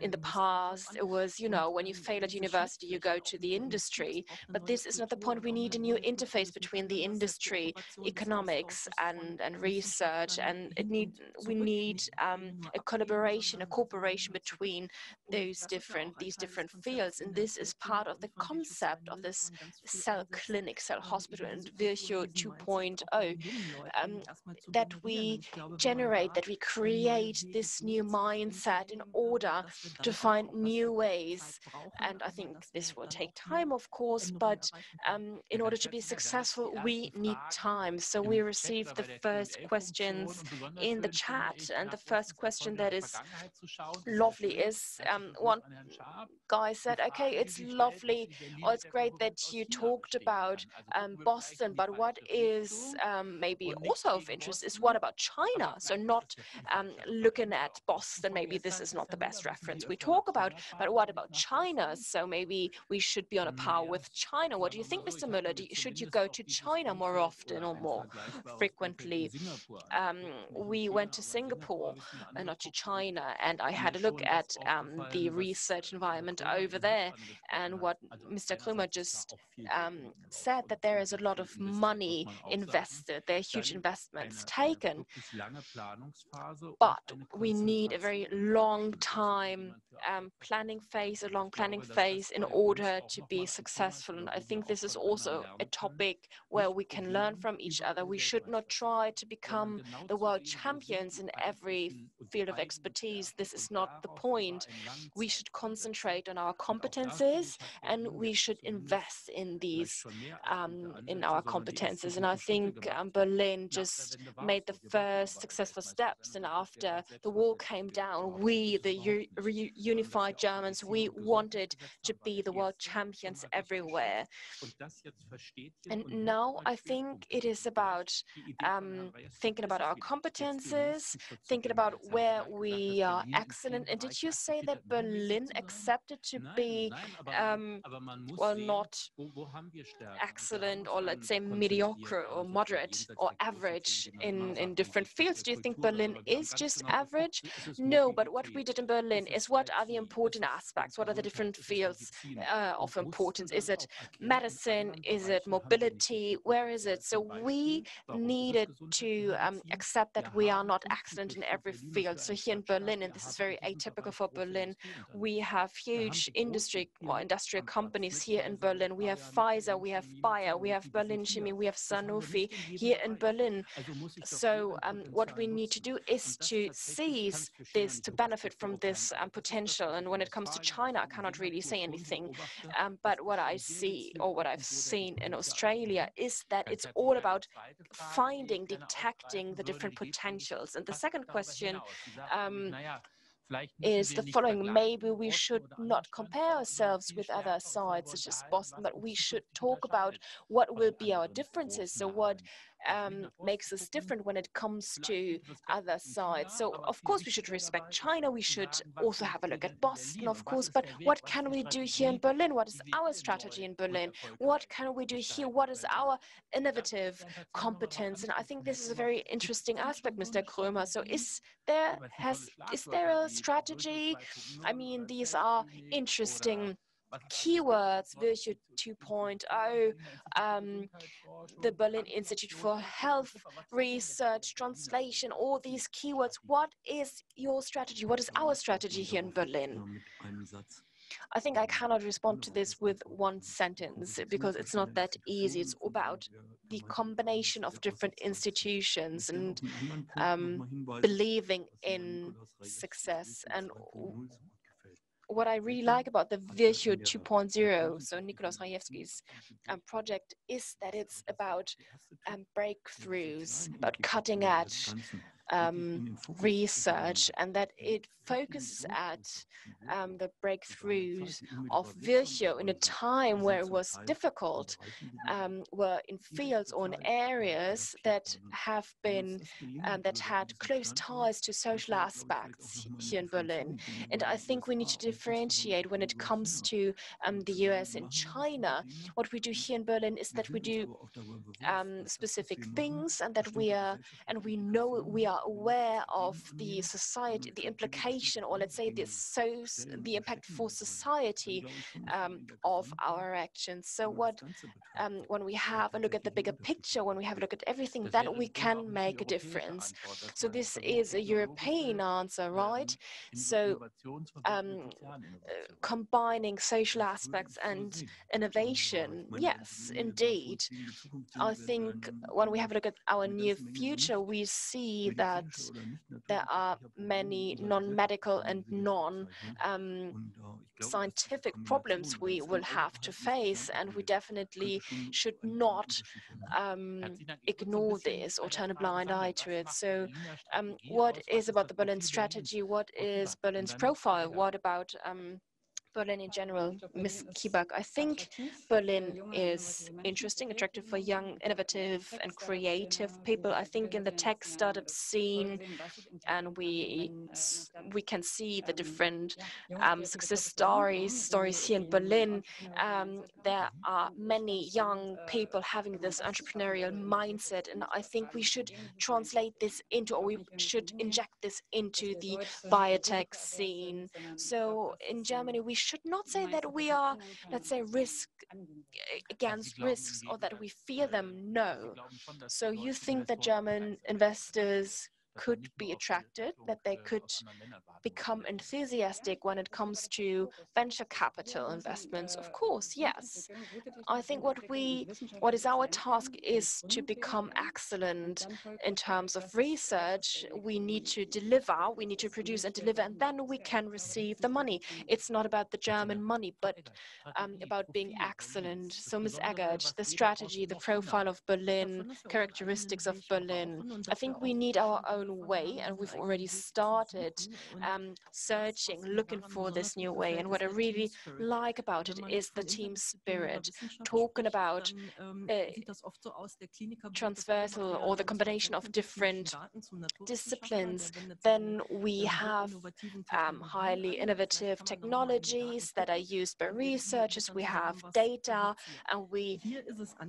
in the past, it was, when you fail at university, you go to the industry, but this is not the point. We need a new interface between the industry, economics, and research, and we need a collaboration, a cooperation between these different fields. And this is part of the concept of this cell clinic, cell hospital, and Virchow 2.0, that we create this new mindset in order to find new ways. And I think think this will take time, of course, but in order to be successful, we need time. So we received the first questions in the chat, and the first question that is lovely is one guy said, okay, it's lovely, or it's great that you talked about Boston, but what is maybe also of interest is what about China? So not looking at Boston, maybe this is not the best reference we talk about, but what about China? So maybe we should be on a par with China. What do you think, Mr. Müller? Should you go to China more often or more frequently? We went to Singapore, not to China, and I had a look at the research environment over there, and what Mr. Krömer just said, that there is a lot of money invested, there are huge investments taken, but we need a very long time planning phase, a long planning phase in order to be successful. And I think this is also a topic where we can learn from each other. We should not try to become the world champions in every field of expertise. This is not the point. We should concentrate on our competences, and we should invest in these, in our competences. And I think Berlin just made the first successful steps. And after the wall came down, we, the unified Germans, we wanted to be the world champions everywhere. And now I think it is about thinking about our competences, thinking about where we are excellent. And did you say that Berlin accepted to be, well, not excellent, or let's say mediocre or moderate or average in different fields? Do you think Berlin is just average? No, but what we did in Berlin is, what are the important aspects? What are the different fields of importance? Is it medicine? Is it mobility? Where is it? So we needed to accept that we are not excellent in every field. So here in Berlin, and this is very atypical for Berlin, we have huge industrial companies here in Berlin. We have Pfizer, we have Bayer, we have Berlin Chemie, we have Sanofi here in Berlin. So what we need to do is to seize this, to benefit from this potential. And when it comes to China, I cannot really say anything. But what I see, or what I've seen in Australia, is that it's all about finding, detecting the different potentials. And the second question is the following: maybe we should not compare ourselves with other sites such as Boston, but we should talk about what will be our differences. So what makes us different when it comes to other sides. So of course we should respect China, we should also have a look at Boston, of course, but what can we do here in Berlin? What is our strategy in Berlin? What can we do here? What is our innovative competence? And I think this is a very interesting aspect, Mr. Krömer. So is there a strategy? I mean, these are interesting keywords: Virtue 2.0, the Berlin Institute for Health Research, translation, all these keywords. What is your strategy? What is our strategy here in Berlin? I think I cannot respond to this with one sentence, because it's not that easy. It's about the combination of different institutions and believing in success. And what I really like about the Virtue 2.0, so Nikolaus Rajewski's project, is that it's about breakthroughs, about cutting edge research, and that it focuses at the breakthroughs of Virtue in a time where it was difficult, were in fields or in areas that have been, that had close ties to social aspects here in Berlin. And I think we need to differentiate when it comes to the US and China. What we do here in Berlin is that we do specific things, and that we know, we are aware of the society, the implication, or let's say the impact for society of our actions. So when we have a look at the bigger picture, when we have a look at everything, then we can make a difference. So this is a European answer, right? So combining social aspects and innovation, yes, indeed. I think when we have a look at our near future, we see that there are many non-medical and non-scientific problems we will have to face, and we definitely should not ignore this or turn a blind eye to it. So what is about the Berlin strategy? What is Berlin's profile? What about Berlin in general, Ms. Kiebach? I think Berlin is interesting, attractive for young, innovative, and creative people. I think in the tech startup scene, and we can see the different success stories here in Berlin. There are many young people having this entrepreneurial mindset, and I think we should translate this into, or we should inject this into the biotech scene. So in Germany, we should not say that we are, let's say, against risks or that we fear them. No. So you think that German investors could be attracted, that they could become enthusiastic when it comes to venture capital investments? Of course, yes. I think what is our task is to become excellent in terms of research. We need to deliver, we need to produce and deliver, and then we can receive the money. It's not about the German money, but about being excellent. So Ms. Eggert, the strategy, the profile of Berlin, characteristics of Berlin, I think we need our own way, and we've already started searching, looking for this new way. And what I really like about it is the team spirit, talking about transversal or the combination of different disciplines. Then we have highly innovative technologies that are used by researchers. We have data, and we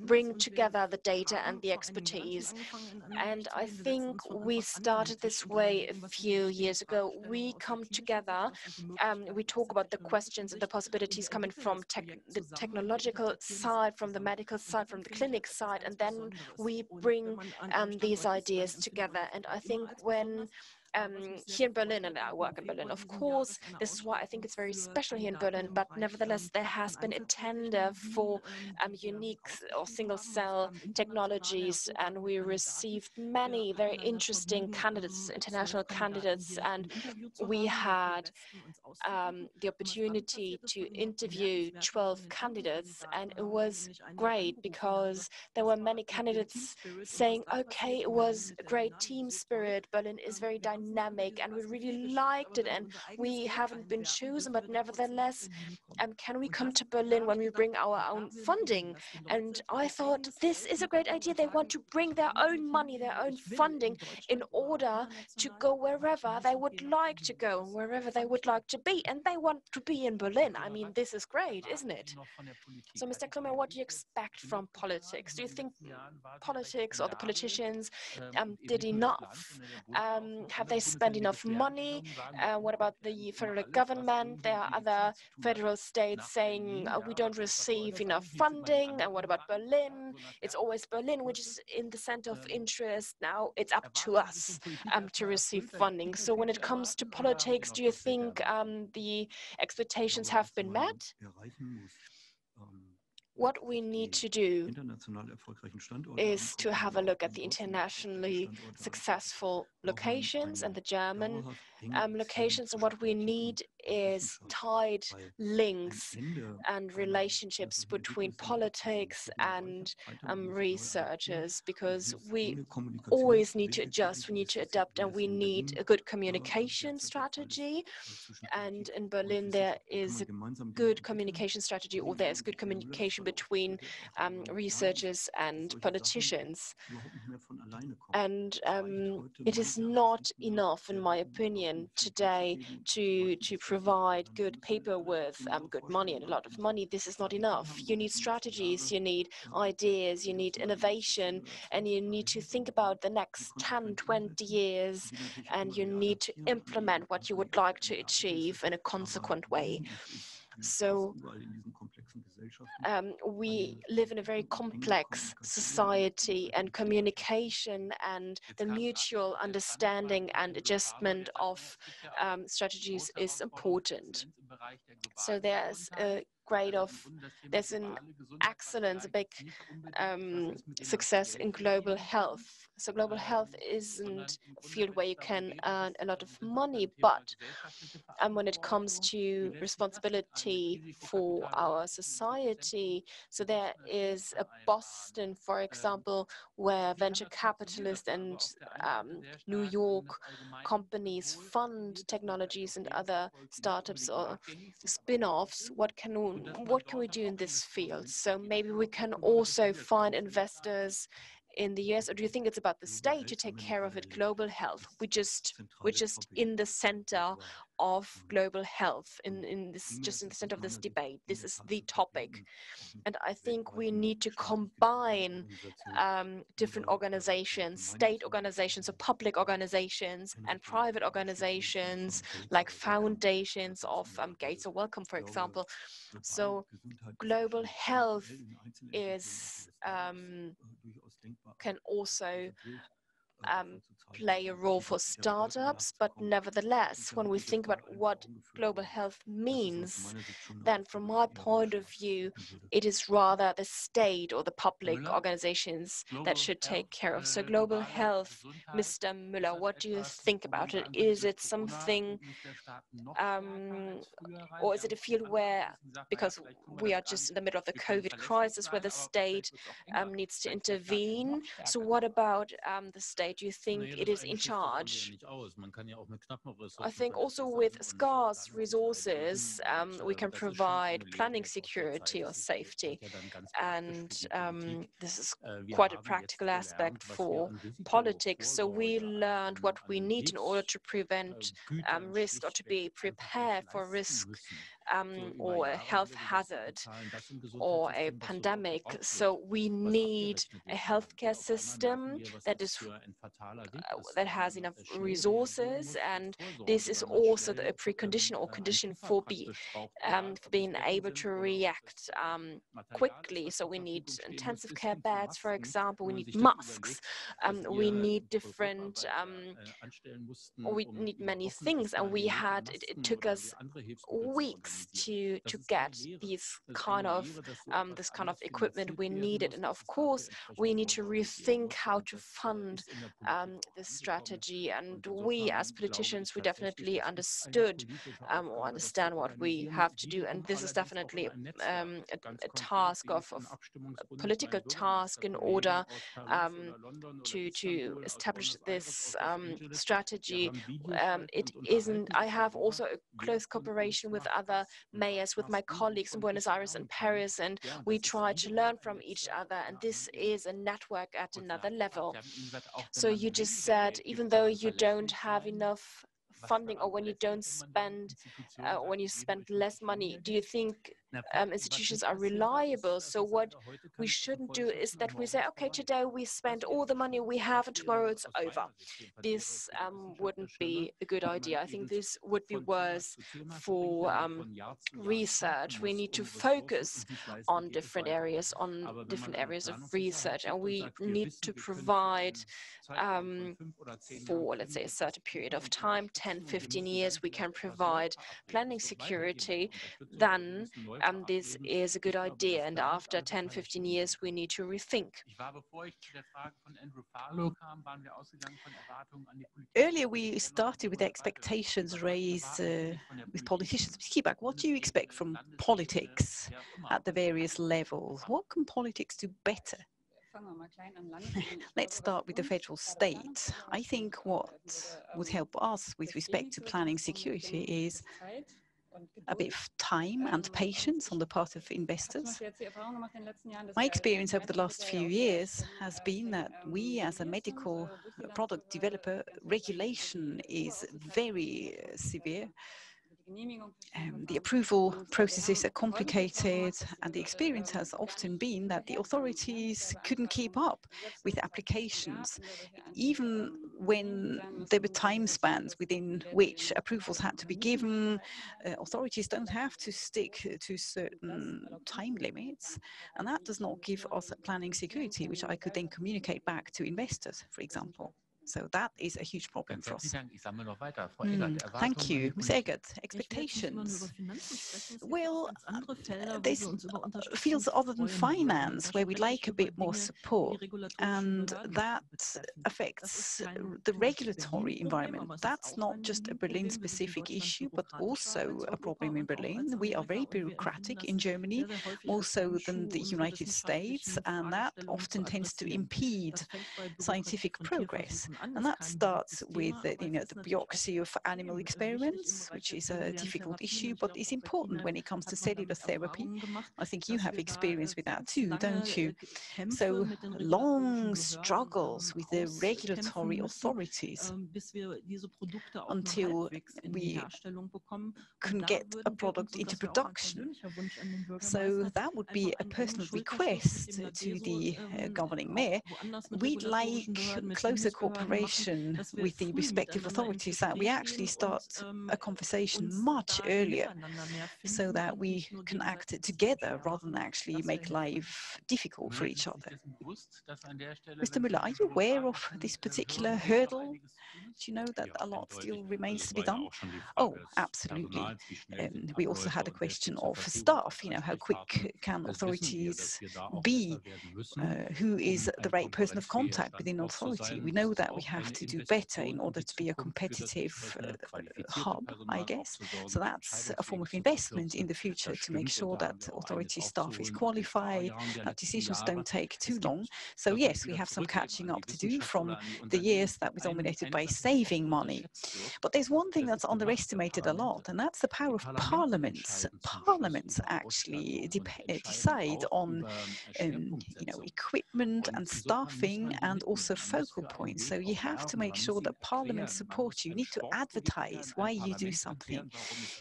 bring together the data and the expertise. And I think we started this way a few years ago. We come together, we talk about the questions and the possibilities coming from the technological side, from the medical side, from the clinic side, and then we bring these ideas together. And I think when here in Berlin, and I work in Berlin, of course, this is why I think it's very special here in Berlin, but nevertheless, there has been a tender for unique or single-cell technologies, and we received many very interesting candidates, international candidates, and we had the opportunity to interview 12 candidates, and it was great because there were many candidates saying, okay, it was a great team spirit, Berlin is very dynamic, and we really liked it, and we haven't been chosen, but nevertheless, can we come to Berlin when we bring our own funding? And I thought, this is a great idea. They want to bring their own money, their own funding, in order to go wherever they would like to go, wherever they would like to be, and they want to be in Berlin. I mean, this is great, isn't it? So, Mr. Klimmer, what do you expect from politics? Do you think politics or the politicians did enough? Have they spent enough money? What about the federal government? There are other federal states saying we don't receive enough funding. And what about Berlin? It's always Berlin which is in the center of interest. Now it's up to us to receive funding. So when it comes to politics, do you think the expectations have been met? What we need to do is to have a look at the internationally successful locations and the German locations. And what we need is tight links and relationships between politics and researchers, because we always need to adjust, we need to adapt, and we need a good communication strategy. And in Berlin, there is a good communication strategy, or there's good communication between researchers and politicians. And it is not enough, in my opinion, today to provide good people with good money and a lot of money. This is not enough. You need strategies, you need ideas, you need innovation, and you need to think about the next 10, 20 years, and you need to implement what you would like to achieve in a consequent way. So we live in a very complex society, and communication and the mutual understanding and adjustment of strategies is important. So there's a there's an excellence, a big success in global health. So global health isn't a field where you can earn a lot of money, but when it comes to responsibility for our society, so there is a Boston, for example, where venture capitalists and New York companies fund technologies and other startups or spin-offs. What can we do in this field? So maybe we can also find investors in the US, or do you think it's about the state to take care of it? Global health, we're just in the center of global health, just in the center of this debate. This is the topic, and I think we need to combine different organizations, state organizations, or public organizations, and private organizations like foundations of Gates of Wellcome, for example. So global health is can also play a role for startups, but nevertheless, when we think about what global health means, then from my point of view, it is rather the state or the public organizations that should take care of. So global health, Mr. Müller, what do you think about it? Is it something, or is it a field where, because we are just in the middle of the COVID crisis, where the state needs to intervene? So what about the state? Do you think it is in charge? I think also with scarce resources, we can provide planning security or safety. And this is quite a practical aspect for politics. So we learned what we need in order to prevent risk or to be prepared for risk or a health hazard or a pandemic. So we need a healthcare system that has enough resources, and this is also a precondition or condition for being able to react quickly. So we need intensive care beds, for example. We need masks. We need different, or we need many things, and it took us weeks to get these this kind of equipment we needed. And of course, we need to rethink how to fund this strategy. And we as politicians, we definitely understood or understand what we have to do. And this is definitely a task of a political task in order to establish this strategy. It isn't, I have also a close cooperation with other mayors, with my colleagues in Buenos Aires and Paris, and we try to learn from each other. And this is a network at another level. So you just said, even though you don't have enough funding, or when you don't spend, when you spend less money, do you think institutions are reliable? So what we shouldn't do is that we say, okay, today we spend all the money we have and tomorrow it's over. This wouldn't be a good idea. I think this would be worse for research. We need to focus on different areas of research, and we need to provide for, let's say, a certain period of time, 10, 15 years, we can provide planning security. Then this is a good idea, and after 10, 15 years, we need to rethink. Earlier, we started with expectations raised with politicians. Ms. Kiebach, what do you expect from politics at the various levels? What can politics do better? Let's start with the federal state. I think what would help us with respect to planning security is a bit of time and patience on the part of investors. My experience over the last few years has been that we, as a medical product developer, regulation is very severe. The approval processes are complicated, and the experience has often been that the authorities couldn't keep up with applications, even when there were time spans within which approvals had to be given. Authorities don't have to stick to certain time limits, and that does not give us planning security, which I could then communicate back to investors, for example. So that is a huge problem for us. Thank you. Ms. Eggert, expectations. Well, there's fields other than finance where we'd like a bit more support, and that affects the regulatory environment. That's not just a Berlin-specific issue, but also a problem in Berlin. We are very bureaucratic in Germany, more so than the United States, and that often tends to impede scientific progress. And that starts with the bureaucracy of animal experiments, which is a difficult issue, but is important when it comes to cellular therapy. I think you have experience with that too, don't you? So long struggles with the regulatory authorities until we can get a product into production. So that would be a personal request to the governing mayor. We'd like closer cooperation with the respective authorities, that we actually start a conversation much earlier so that we can act together rather than actually make life difficult for each other. Mr. Müller, are you aware of this particular hurdle? Do you know that a lot still remains to be done? Oh, absolutely. We also had a question of staff, how quick can authorities be? Who is the right person of contact within authority? We know that we have to do better in order to be a competitive hub, I guess. So that's a form of investment in the future to make sure that authority staff is qualified, that decisions don't take too long. So yes, we have some catching up to do from the years that were dominated by saving money. But there's one thing that's underestimated a lot, and that's the power of parliaments. Parliaments actually decide on equipment and staffing and also focal points. So you have to make sure that Parliament supports you. You need to advertise why you do something.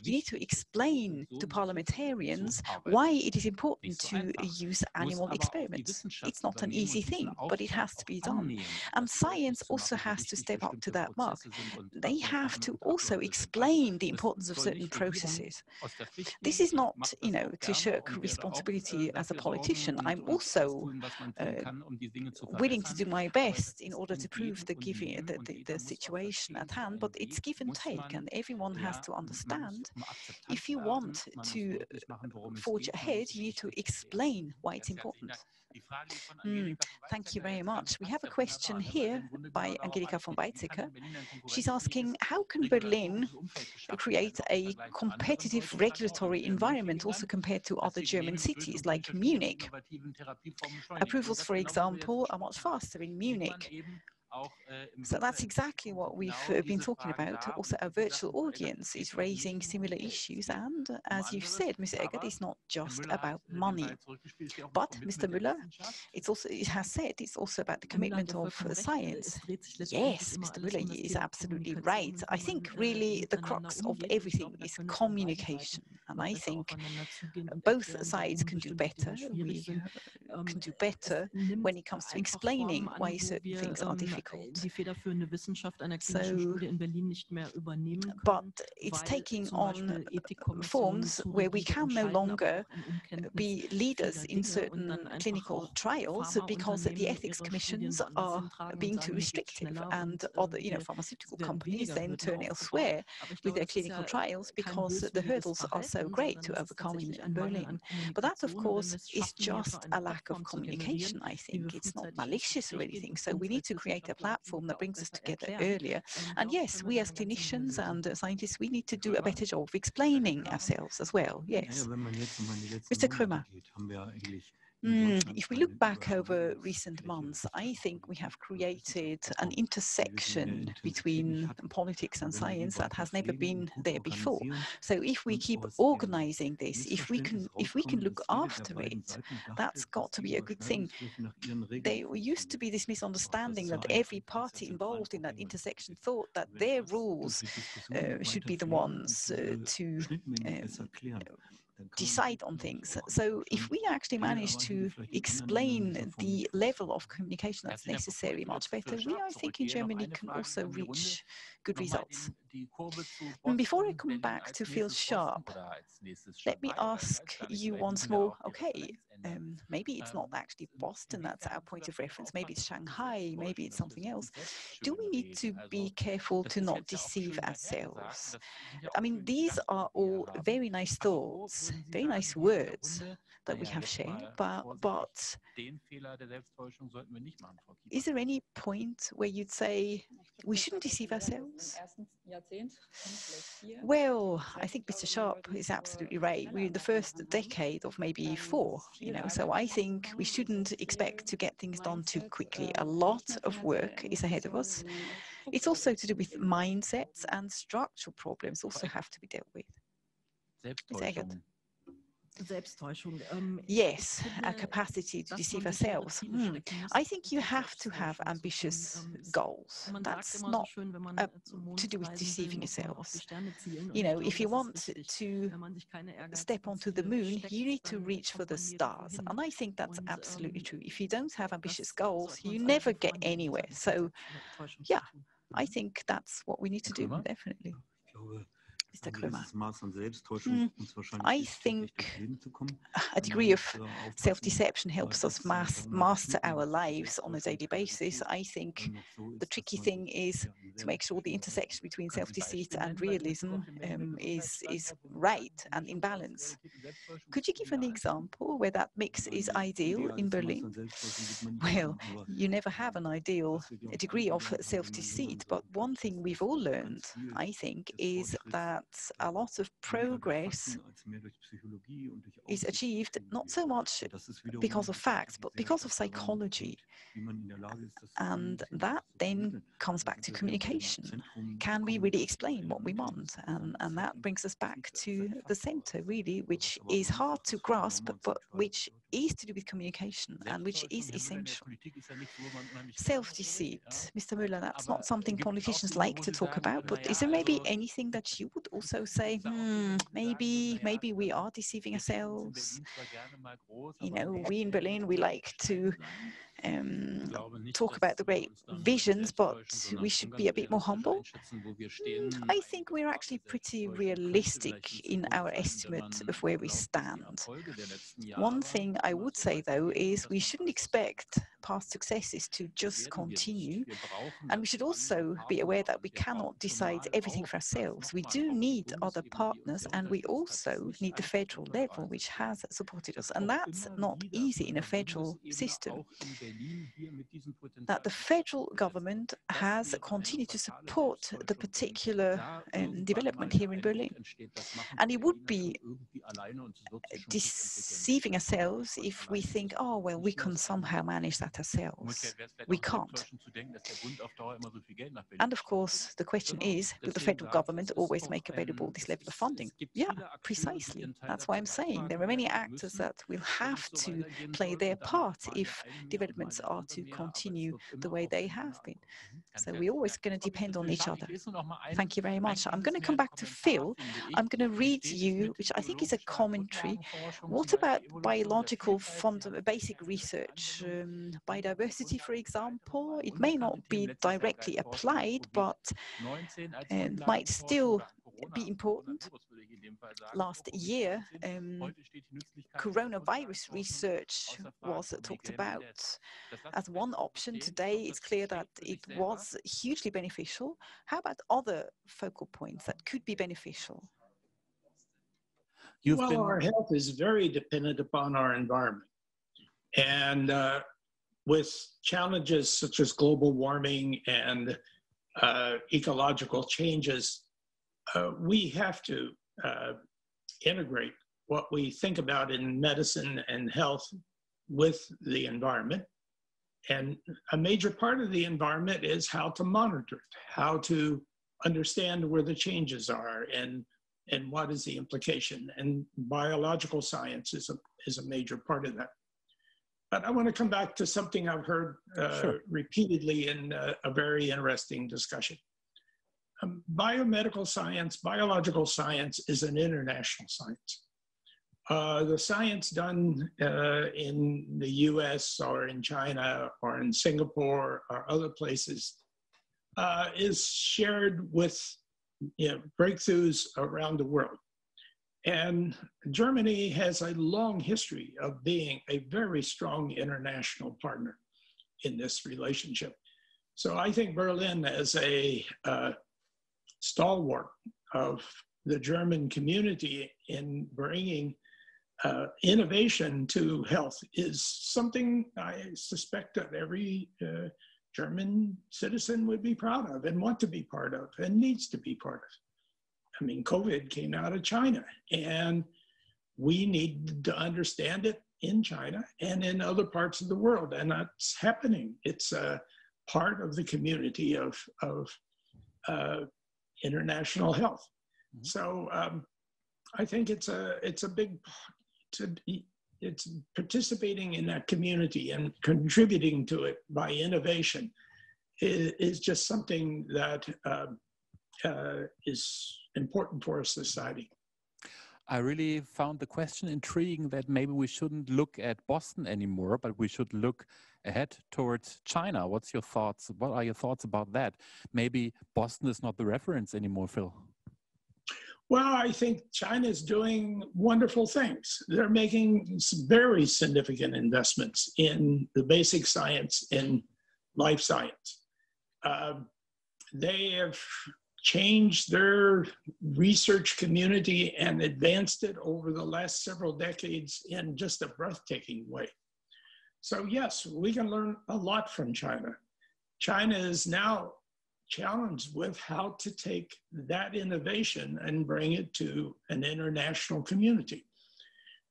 You need to explain to parliamentarians why it is important to use animal experiments. It's not an easy thing, but it has to be done. And science also has to step up to that mark. They have to also explain the importance of certain processes. This is not, to shirk responsibility as a politician. I'm also willing to do my best in order to prove the situation at hand, but it's give and take, and everyone has to understand if you want to forge ahead, you need to explain why it's important. Thank you very much. We have a question here by Angelika von Weizsäcker. She's asking, how can Berlin create a competitive regulatory environment also compared to other German cities like Munich? Approvals, for example, are much faster in Munich. So that's exactly what we've been talking about. Also, a virtual audience is raising similar issues. And as you've said, Ms. Eggert, it's not just about money. But Mr. Müller, it has said it's also about the commitment of science. Yes, Mr. Müller is absolutely right. I think really the crux of everything is communication. And I think both sides can do better. We can do better when it comes to explaining why certain things are difficult. But it's taking on forms where we can no longer be leaders in certain clinical trials because the ethics commissions are being too restrictive, and other pharmaceutical companies then turn elsewhere with their clinical trials because the hurdles are so great to overcome in Berlin. But that, of course, is just a lack of communication, I think. It's not malicious or anything. So we need to create a platform that brings us together earlier. And yes, we as clinicians and scientists, we need to do a better job of explaining ourselves as well. Yes. Mr. Krömer. If we look back over recent months, I think we have created an intersection between politics and science that has never been there before. So if we keep organizing this, if we can look after it, that's got to be a good thing. There used to be this misunderstanding that every party involved in that intersection thought that their rules should be the ones to decide on things. So if we actually manage to explain the level of communication that's necessary much better, we, I think, in Germany can also reach good results. And before I come back to Phil Sharp, let me ask you once more, okay, maybe it's not actually Boston that's our point of reference, maybe it's Shanghai, maybe it's something else. Do we need to be careful to not deceive ourselves? I mean, these are all very nice thoughts, very nice words that we have shared, but is there any point where you'd say we shouldn't deceive ourselves? Well, I think Mr. Sharp is absolutely right. We're in the first decade of maybe 4, so I think we shouldn't expect to get things done too quickly. A lot of work is ahead of us. It's also to do with mindsets, and structural problems also have to be dealt with. Yes, our capacity to deceive ourselves. I think you have to have ambitious goals. That's not to do with deceiving yourselves. If you want to step onto the moon, you need to reach for the stars. And I think that's absolutely true. If you don't have ambitious goals, you never get anywhere. So, yeah, I think that's what we need to do, definitely. Mr. Krömer. I think a degree of self-deception helps us master our lives on a daily basis. I think the tricky thing is to make sure the intersection between self-deceit and realism is right and in balance. Could you give an example where that mix is ideal in Berlin? Well, you never have an ideal degree of self-deceit, but one thing we've all learned, I think, is that a lot of progress is achieved not so much because of facts, but because of psychology. And that then comes back to communication. Can we really explain what we want? And that brings us back to the center, really, which is hard to grasp, but which is to do with communication and which is essential. Self-deceit, Mr. Müller, that's not something politicians like to talk about, but is there maybe anything that you would also say, maybe we are deceiving ourselves? We in Berlin, we like to talk about the great visions, but we should be a bit more humble. I think we're actually pretty realistic in our estimate of where we stand. One thing I would say, though, is we shouldn't expect past successes to just continue. And we should also be aware that we cannot decide everything for ourselves. We do need other partners, and we also need the federal level, which has supported us. And that's not easy in a federal system. That the federal government has continued to support the particular development here in Berlin. And it would be deceiving ourselves if we think, oh, well, we can somehow manage that ourselves. We can't. And of course, the question is, will the federal government always make available this level of funding? Yeah, precisely. That's why I'm saying there are many actors that will have to play their part if developments are to continue the way they have been. So we're always going to depend on each other. Thank you very much. I'm going to come back to Phil. I'm going to read you, which I think is a commentary. What about biological basic research? Biodiversity, for example, it may not be directly applied, but might still be important. Last year, coronavirus research was talked about as one option. Today, it's clear that it was hugely beneficial. How about other focal points that could be beneficial? Our health is very dependent upon our environment. And with challenges such as global warming and ecological changes, we have to integrate what we think about in medicine and health with the environment. And a major part of the environment is how to monitor it, how to understand where the changes are and what is the implication. And biological science is a major part of that. But I want to come back to something I've heard repeatedly in a very interesting discussion. Biomedical science, biological science is an international science. The science done in the US or in China or in Singapore or other places is shared with breakthroughs around the world. And Germany has a long history of being a very strong international partner in this relationship. So I think Berlin as a stalwart of the German community in bringing innovation to health is something I suspect that every German citizen would be proud of and want to be part of and needs to be part of. I mean, COVID came out of China, and we need to understand it in China and in other parts of the world, and that's happening. It's a part of the community of international health. Mm-hmm. So I think it's participating in that community and contributing to it by innovation is just something that is important for our society. I really found the question intriguing that maybe we shouldn't look at Boston anymore, but we should look ahead towards China. What's your thoughts? What are your thoughts about that? Maybe Boston is not the reference anymore, Phil. Well, I think China is doing wonderful things. They're making some very significant investments in the basic science in life science. They have changed their research community and advanced it over the last several decades in just a breathtaking way. So yes, we can learn a lot from China. China is now challenged with how to take that innovation and bring it to an international community.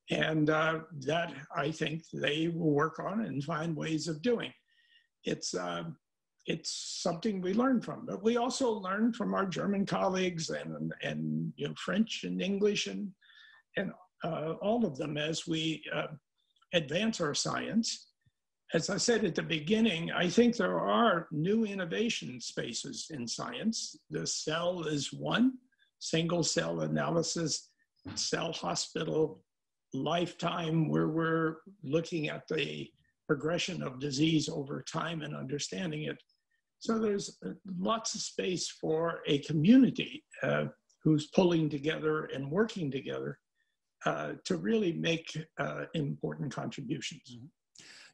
And that I think they will work on and find ways of doing. It's something we learn from, but we also learn from our German colleagues and French and English and all of them as we advance our science. As I said at the beginning, I think there are new innovation spaces in science. The cell is one, single cell analysis, cell hospital lifetime, where we're looking at the progression of disease over time and understanding it. So there's lots of space for a community who's pulling together and working together to really make important contributions. Mm-hmm.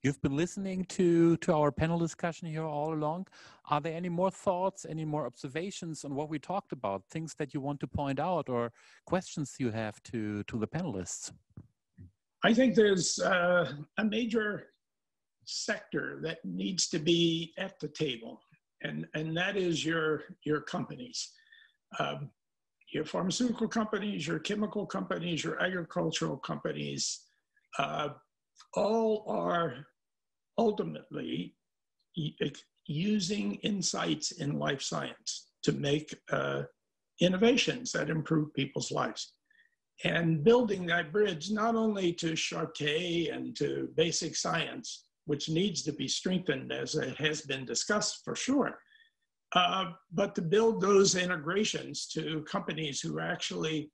You've been listening to our panel discussion here all along. Are there any more thoughts, any more observations on what we talked about, things that you want to point out or questions you have to the panelists? I think there's a major sector that needs to be at the table, and that is your companies. Your pharmaceutical companies, your chemical companies, your agricultural companies, all are ultimately using insights in life science to make innovations that improve people's lives. And building that bridge not only to Charité and to basic science, which needs to be strengthened as it has been discussed for sure, but to build those integrations to companies who actually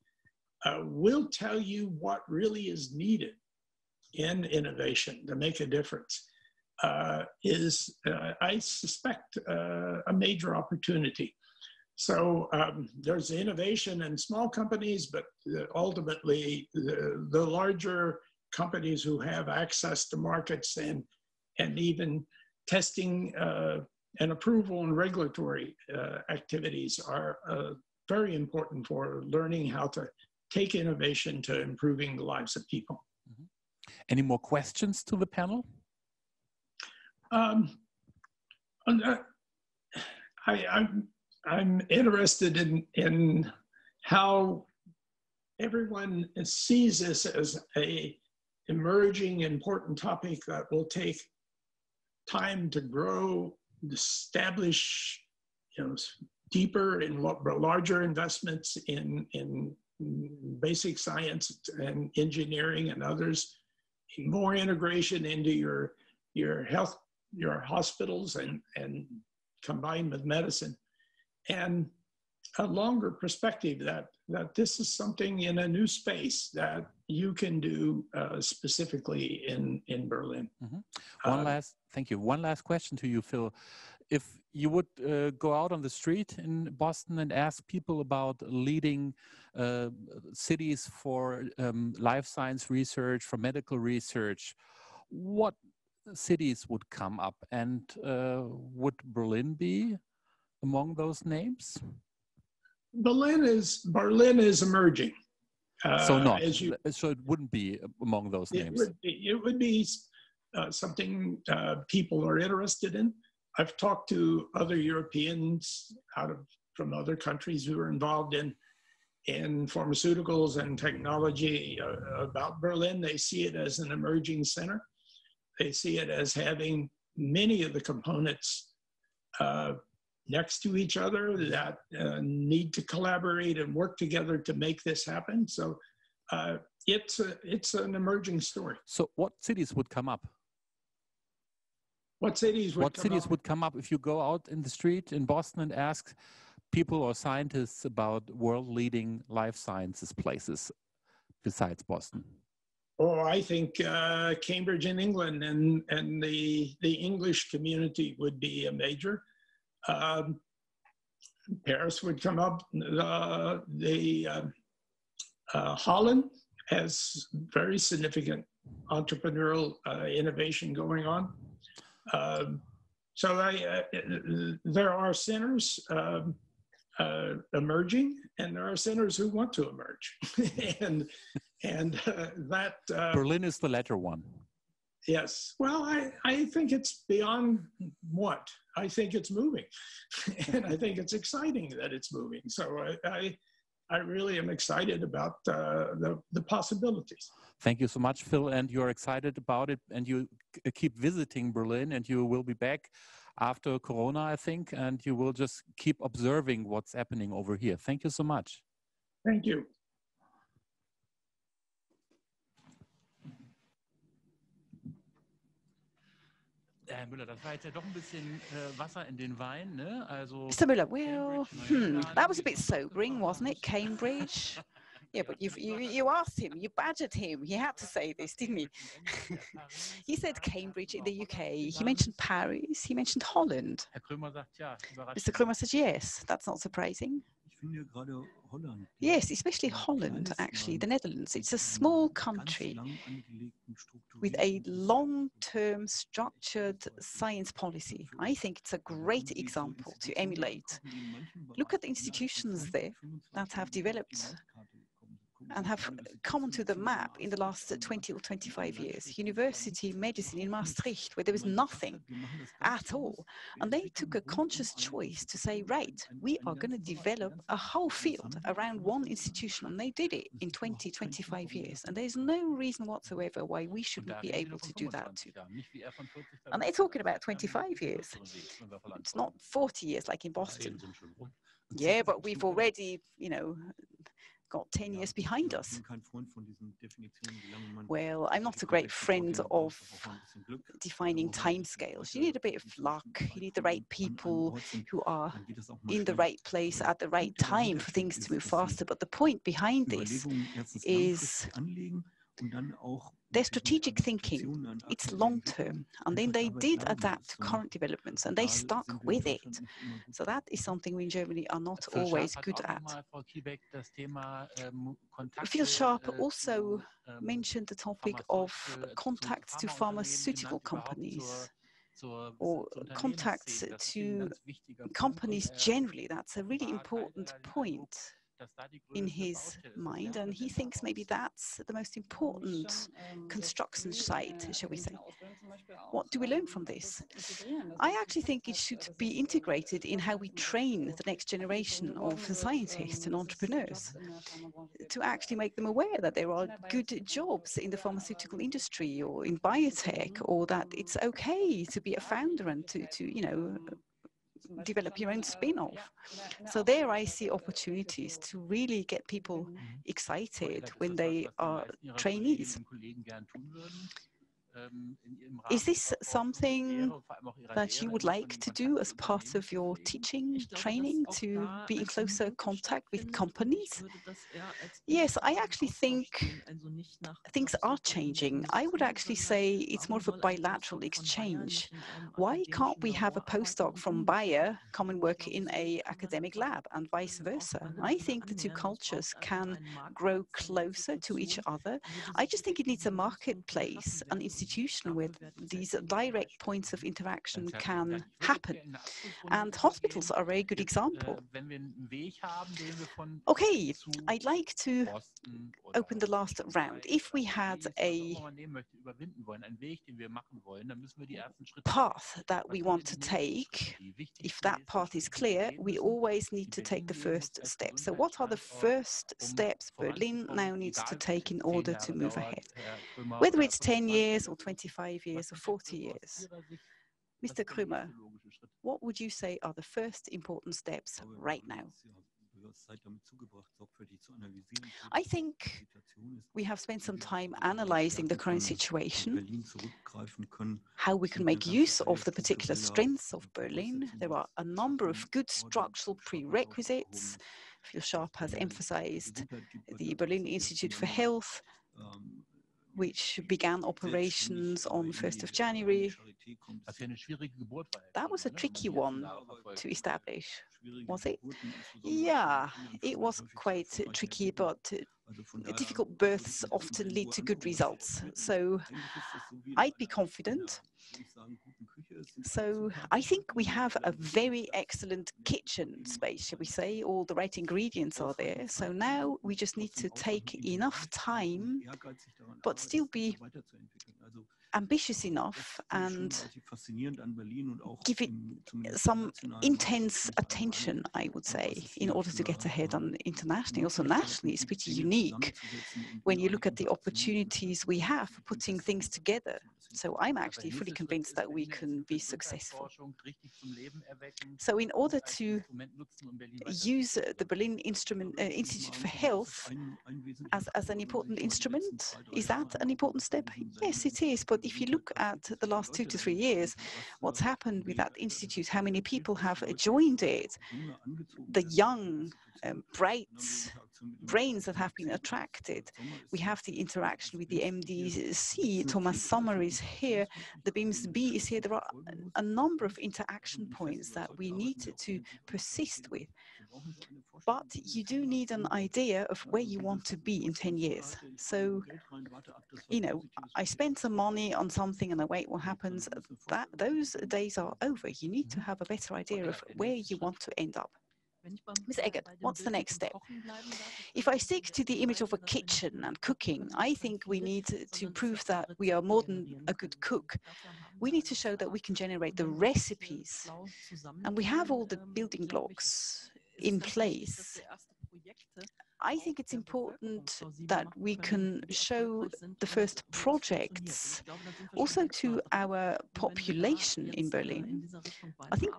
will tell you what really is needed in innovation to make a difference is, I suspect, a major opportunity. So there's innovation in small companies, but ultimately the larger companies who have access to markets and even testing and approval and regulatory activities are very important for learning how to take innovation to improving the lives of people. Mm-hmm. Any more questions to the panel? I'm interested in how everyone sees this as a emerging important topic that will take time to grow, establish, deeper and larger investments in basic science and engineering and others, more integration into your health, your hospitals and combined with medicine, and a longer perspective that this is something in a new space that you can do specifically in Berlin. Mm-hmm. Thank you. One last question to you, Phil. if you would go out on the street in Boston and ask people about leading cities for life science research, for medical research, what cities would come up, and would Berlin be among those names? Berlin is emerging. So it wouldn't be among those names. It would be something people are interested in. I've talked to other Europeans from other countries who are involved in pharmaceuticals and technology about Berlin. They see it as an emerging center. They see it as having many of the components next to each other that need to collaborate and work together to make this happen. So it's an emerging story. So what cities would come up? What cities would come up if you go out in the street in Boston and ask people or scientists about world-leading life sciences places besides Boston? Oh, I think Cambridge in England and the English community would be a major. Paris would come up. Holland has very significant entrepreneurial innovation going on. So there are centers emerging, and there are centers who want to emerge, and that Berlin is the latter one. Yes. Well, I think it's beyond what. I think it's moving, and I think it's exciting that it's moving. So I really am excited about the possibilities. Thank you so much, Phil. And you're excited about it, and you keep visiting Berlin, and you will be back after Corona, I think, and you will just keep observing what's happening over here. Thank you so much. Thank you. Herr Müller, das war jetzt ja doch ein bisschen Wasser in den Wein, ne? Also Mr. Müller, well, that was a bit sobering, wasn't it? Cambridge. Yeah, but you asked him, you badgered him. He had to say this, didn't he? He said Cambridge in the UK. He mentioned Paris. He mentioned Holland. Mr. Krummer says yes. That's not surprising. Yes, especially Holland, actually, the Netherlands. It's a small country with a long-term structured science policy. I think it's a great example to emulate. Look at the institutions there that have developed and have come onto the map in the last 20 or 25 years. University medicine in Maastricht, where there was nothing at all. And they took a conscious choice to say, right, we are going to develop a whole field around one institution. And they did it in 20, 25 years. And there's no reason whatsoever why we shouldn't be able to do that too. And they're talking about 25 years. It's not 40 years like in Boston. Yeah, but we've already, got 10 years behind us. Well, I'm not a great friend of defining timescales. You need a bit of luck. You need the right people who are in the right place at the right time for things to move faster. But the point behind this is their strategic thinking. It's long-term. And then they did adapt to current developments and they stuck with it. So that is something we in Germany are not always good at. Phil Sharp also mentioned the topic of contacts to pharmaceutical companies or contacts to companies generally. That's a really important point in his mind, and he thinks maybe that's the most important construction site, shall we say. What do we learn from this? I actually think it should be integrated in how we train the next generation of scientists and entrepreneurs, to actually make them aware that there are good jobs in the pharmaceutical industry or in biotech, or that it's okay to be a founder and to develop your own spin-off. So there I see opportunities to really get people excited when they are trainees. Is this something that you would like to do as part of your teaching training, to be in closer contact with companies? Yes, I actually think things are changing. I would actually say it's more of a bilateral exchange. Why can't we have a postdoc from Bayer come and work in an academic lab and vice versa? I think the two cultures can grow closer to each other. I just think it needs a marketplace, an institution where these direct points of interaction can happen. And hospitals are a very good example. Okay, I'd like to open the last round. If we had a path that we want to take, if that path is clear, we always need to take the first step. So what are the first steps Berlin now needs to take in order to move ahead? Whether it's 10 years or 25 years or 40 years. Mr. Krümmer, what would you say are the first important steps right now? I think we have spent some time analyzing the current situation, how we can make use of the particular strengths of Berlin. There are a number of good structural prerequisites. Phil Sharp has emphasized the Berlin Institute for Health, which began operations on 1st of January. That was a tricky one to establish, was it? Yeah, it was quite tricky, but difficult births often lead to good results. So I'd be confident. So I think we have a very excellent kitchen space, shall we say. All the right ingredients are there. So now we just need to take enough time, but still be ambitious enough and give it some intense attention, I would say, in order to get ahead on internationally. Also nationally, it's pretty unique when you look at the opportunities we have for putting things together. So I'm actually fully convinced that we can be successful. So in order to use the Berlin Institute for Health as an important instrument, is that an important step? Yes, it is. But if you look at the last 2 to 3 years, what's happened with that institute, how many people have joined it, the young, bright brains that have been attracted. We have the interaction with the MDC. Thomas Sommer is here. The BIMSB is here. There are a number of interaction points that we need to persist with. But you do need an idea of where you want to be in 10 years. So, you know, I spent some money on something and I wait what happens. Those days are over. You need to have a better idea of where you want to end up. Ms. Eggert, what's the next step? If I stick to the image of a kitchen and cooking, I think we need to prove that we are more than a good cook. We need to show that we can generate the recipes, and we have all the building blocks in place. I think it's important that we can show the first projects also to our population in Berlin. I think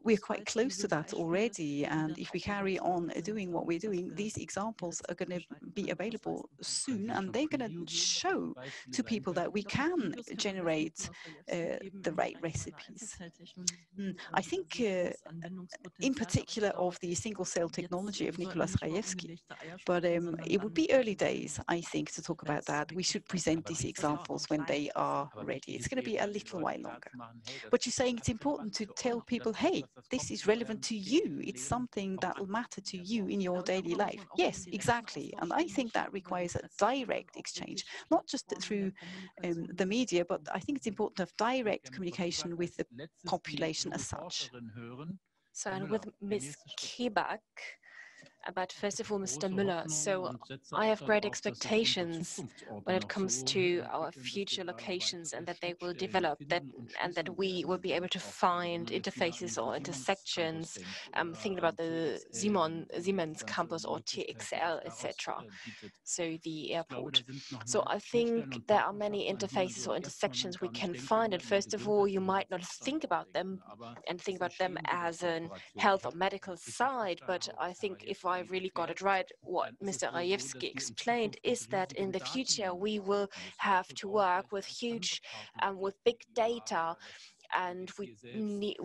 we're quite close to that already, and if we carry on doing what we're doing, these examples are going to be available soon, and they're going to show to people that we can generate the right recipes. I think in particular of the single-cell technology of Nicolas Rajewski, but it would be early days, I think, to talk about that. We should present these examples when they are ready. It's going to be a little while longer. But you're saying it's important to tell people, hey, this is relevant to you. It's something that will matter to you in your daily life. Yes, exactly. And I think that requires a direct exchange, not just through the media, but I think it's important to have direct communication with the population as such. So, and with Ms. Kebak, but first of all, Mr. Müller, so I have great expectations when it comes to our future locations and that they will develop, and that we will be able to find interfaces or intersections, thinking about the Siemens campus or TXL, etc. So the airport. So I think there are many interfaces or intersections we can find. And first of all, you might not think about them as a health or medical side, but I think if I I really got it right, what Mr. Rajewski explained, is that in the future we will have to work with with big data, and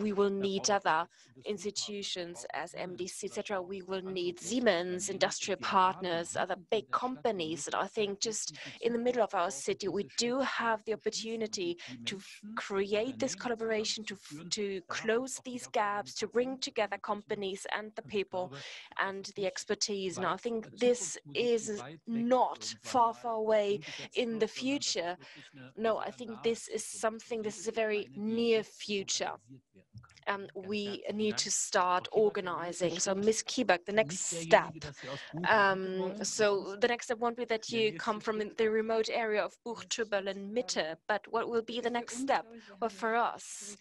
we will need other institutions as MDC, etc. We will need Siemens, industrial partners, other big companies. And I think just in the middle of our city, we do have the opportunity to create this collaboration, to close these gaps, to bring together companies and the people and the expertise. And I think this is not far, far away in the future. No, I think this is a very near future. We need to start organizing. So Ms. Kiebeck, the next step. So the next step won't be that you come from the remote area of Buch to Berlin Mitte, but what will be the next step? Well, for us,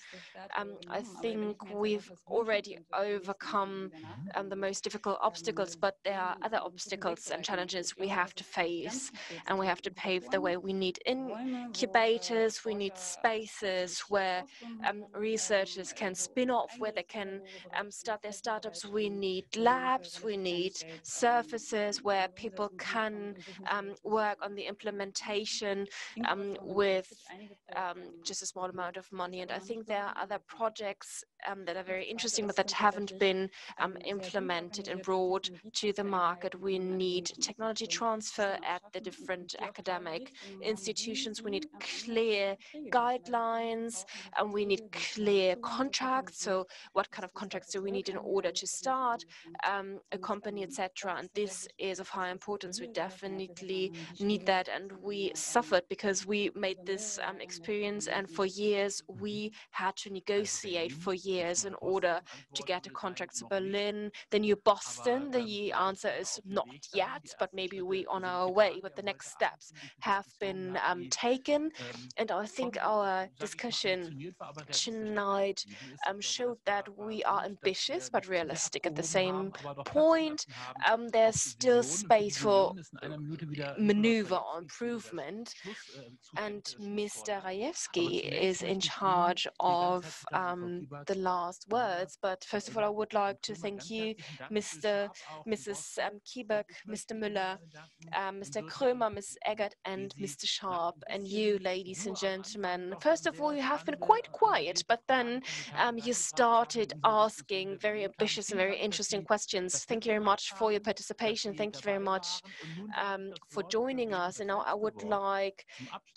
I think we've already overcome the most difficult obstacles, but there are other obstacles and challenges we have to face, and we have to pave the way. We need incubators, we need spaces where researchers can spin off, where they can start their startups. We need labs, we need surfaces where people can work on the implementation with just a small amount of money. And I think there are other projects that are very interesting, but that haven't been implemented and brought to the market. We need technology transfer at the different academic institutions. We need clear guidelines, and we need clear contracts. So what kind of contracts do we need in order to start a company, etc.? And this is of high importance. We definitely need that, and we suffered because we made this experience, and for years we had to negotiate for years in order to get a contract. So Berlin, the new Boston, the answer is not yet, but maybe we on our way. But the next steps have been taken, and I think our discussion tonight showed that we are ambitious but realistic at the same point. There's still space for maneuver or improvement, and Mr. Rajewski is in charge of the last words. But first of all, I would like to thank you, Mrs. Kiebeck, Mr. Müller, Mr. Krömer, Ms. Eggert, and Mr. Sharp, and you, ladies and gentlemen. First of all, you have been quite quiet, but then you started asking very ambitious and very interesting questions. Thank you very much for your participation. Thank you very much for joining us. And now I would like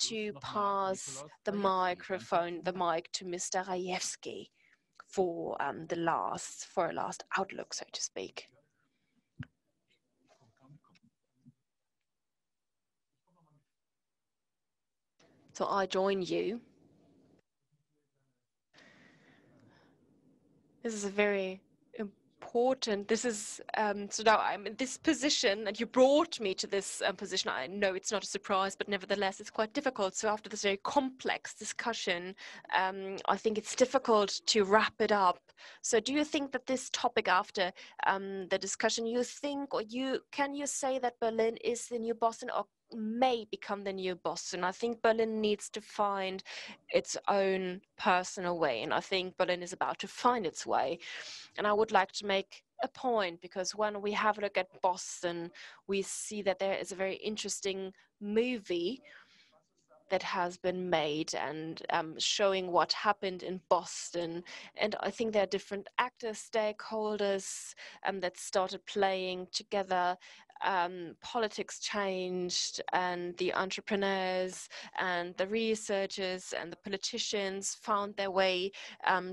to pass the mic to Mr. Rajewski for a last outlook, so to speak. So I join you. This is a very important, so now I'm in this position, and you brought me to this position. I know it's not a surprise, but nevertheless it's quite difficult. So after this very complex discussion, I think it's difficult to wrap it up. So do you think that this topic, after the discussion, can you say that Berlin is the new Boston, or may become the new Boston? I think Berlin needs to find its own personal way, and I think Berlin is about to find its way. And I would like to make a point, because when we have a look at Boston, we see that there is a very interesting movie that has been made and showing what happened in Boston. And I think there are different actors, stakeholders that started playing together. Politics changed, and the entrepreneurs and the researchers and the politicians found their way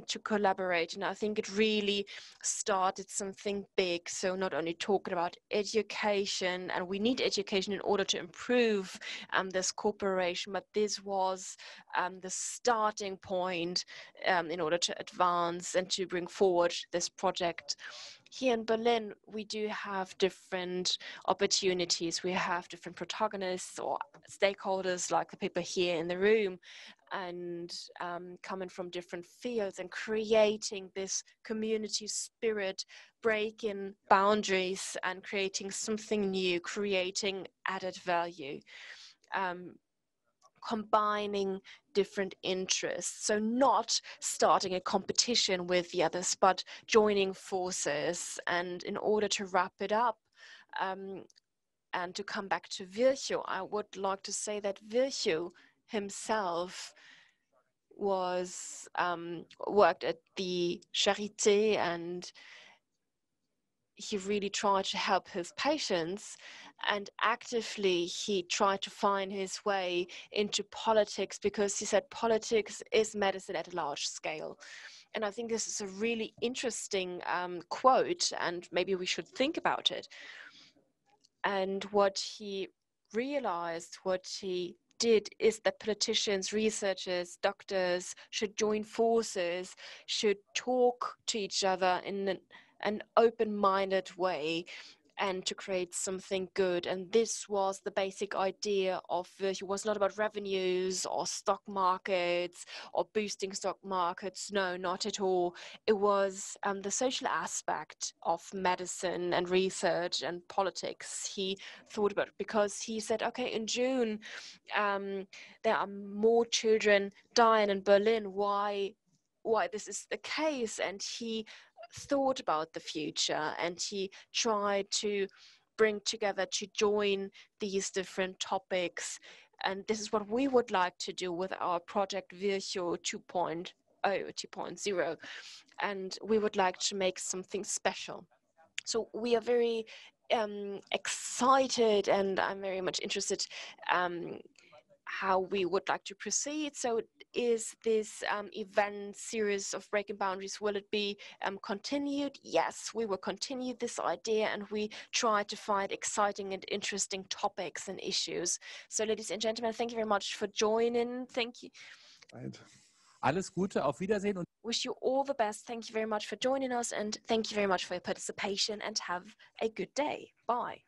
to collaborate. And I think it really started something big. So not only talking about education, and we need education in order to improve this cooperation, but this was the starting point in order to advance and to bring forward this project. Here in Berlin, we do have different opportunities. We have different protagonists or stakeholders, like the people here in the room, and coming from different fields and creating this community spirit, breaking boundaries and creating something new, creating added value. Combining different interests. So not starting a competition with the others, but joining forces. And in order to wrap it up, and to come back to Virchow, I would like to say that Virchow himself was worked at the Charité, and he really tried to help his patients, and actively he tried to find his way into politics, because he said politics is medicine at a large scale. And I think this is a really interesting quote, and maybe we should think about it. And what he realized, what he did, is that politicians, researchers, doctors should join forces, should talk to each other in an open-minded way, and to create something good. And this was the basic idea of Virchow. It was not about revenues or stock markets or boosting stock markets. No, not at all. It was the social aspect of medicine and research and politics he thought about, because he said, okay, in June, there are more children dying in Berlin. Why this is the case? And he thought about the future, and he tried to bring together, to join these different topics. And this is what we would like to do with our project Virchow 2.0. And we would like to make something special. So we are very excited, and I'm very much interested how we would like to proceed. So is this event series of Breaking Boundaries, will it be continued? Yes, we will continue this idea, and we try to find exciting and interesting topics and issues. So ladies and gentlemen, thank you very much for joining. Thank you. Right. Alles Gute, auf Wiedersehen. Und wish you all the best. Thank you very much for joining us, and thank you very much for your participation, and have a good day. Bye.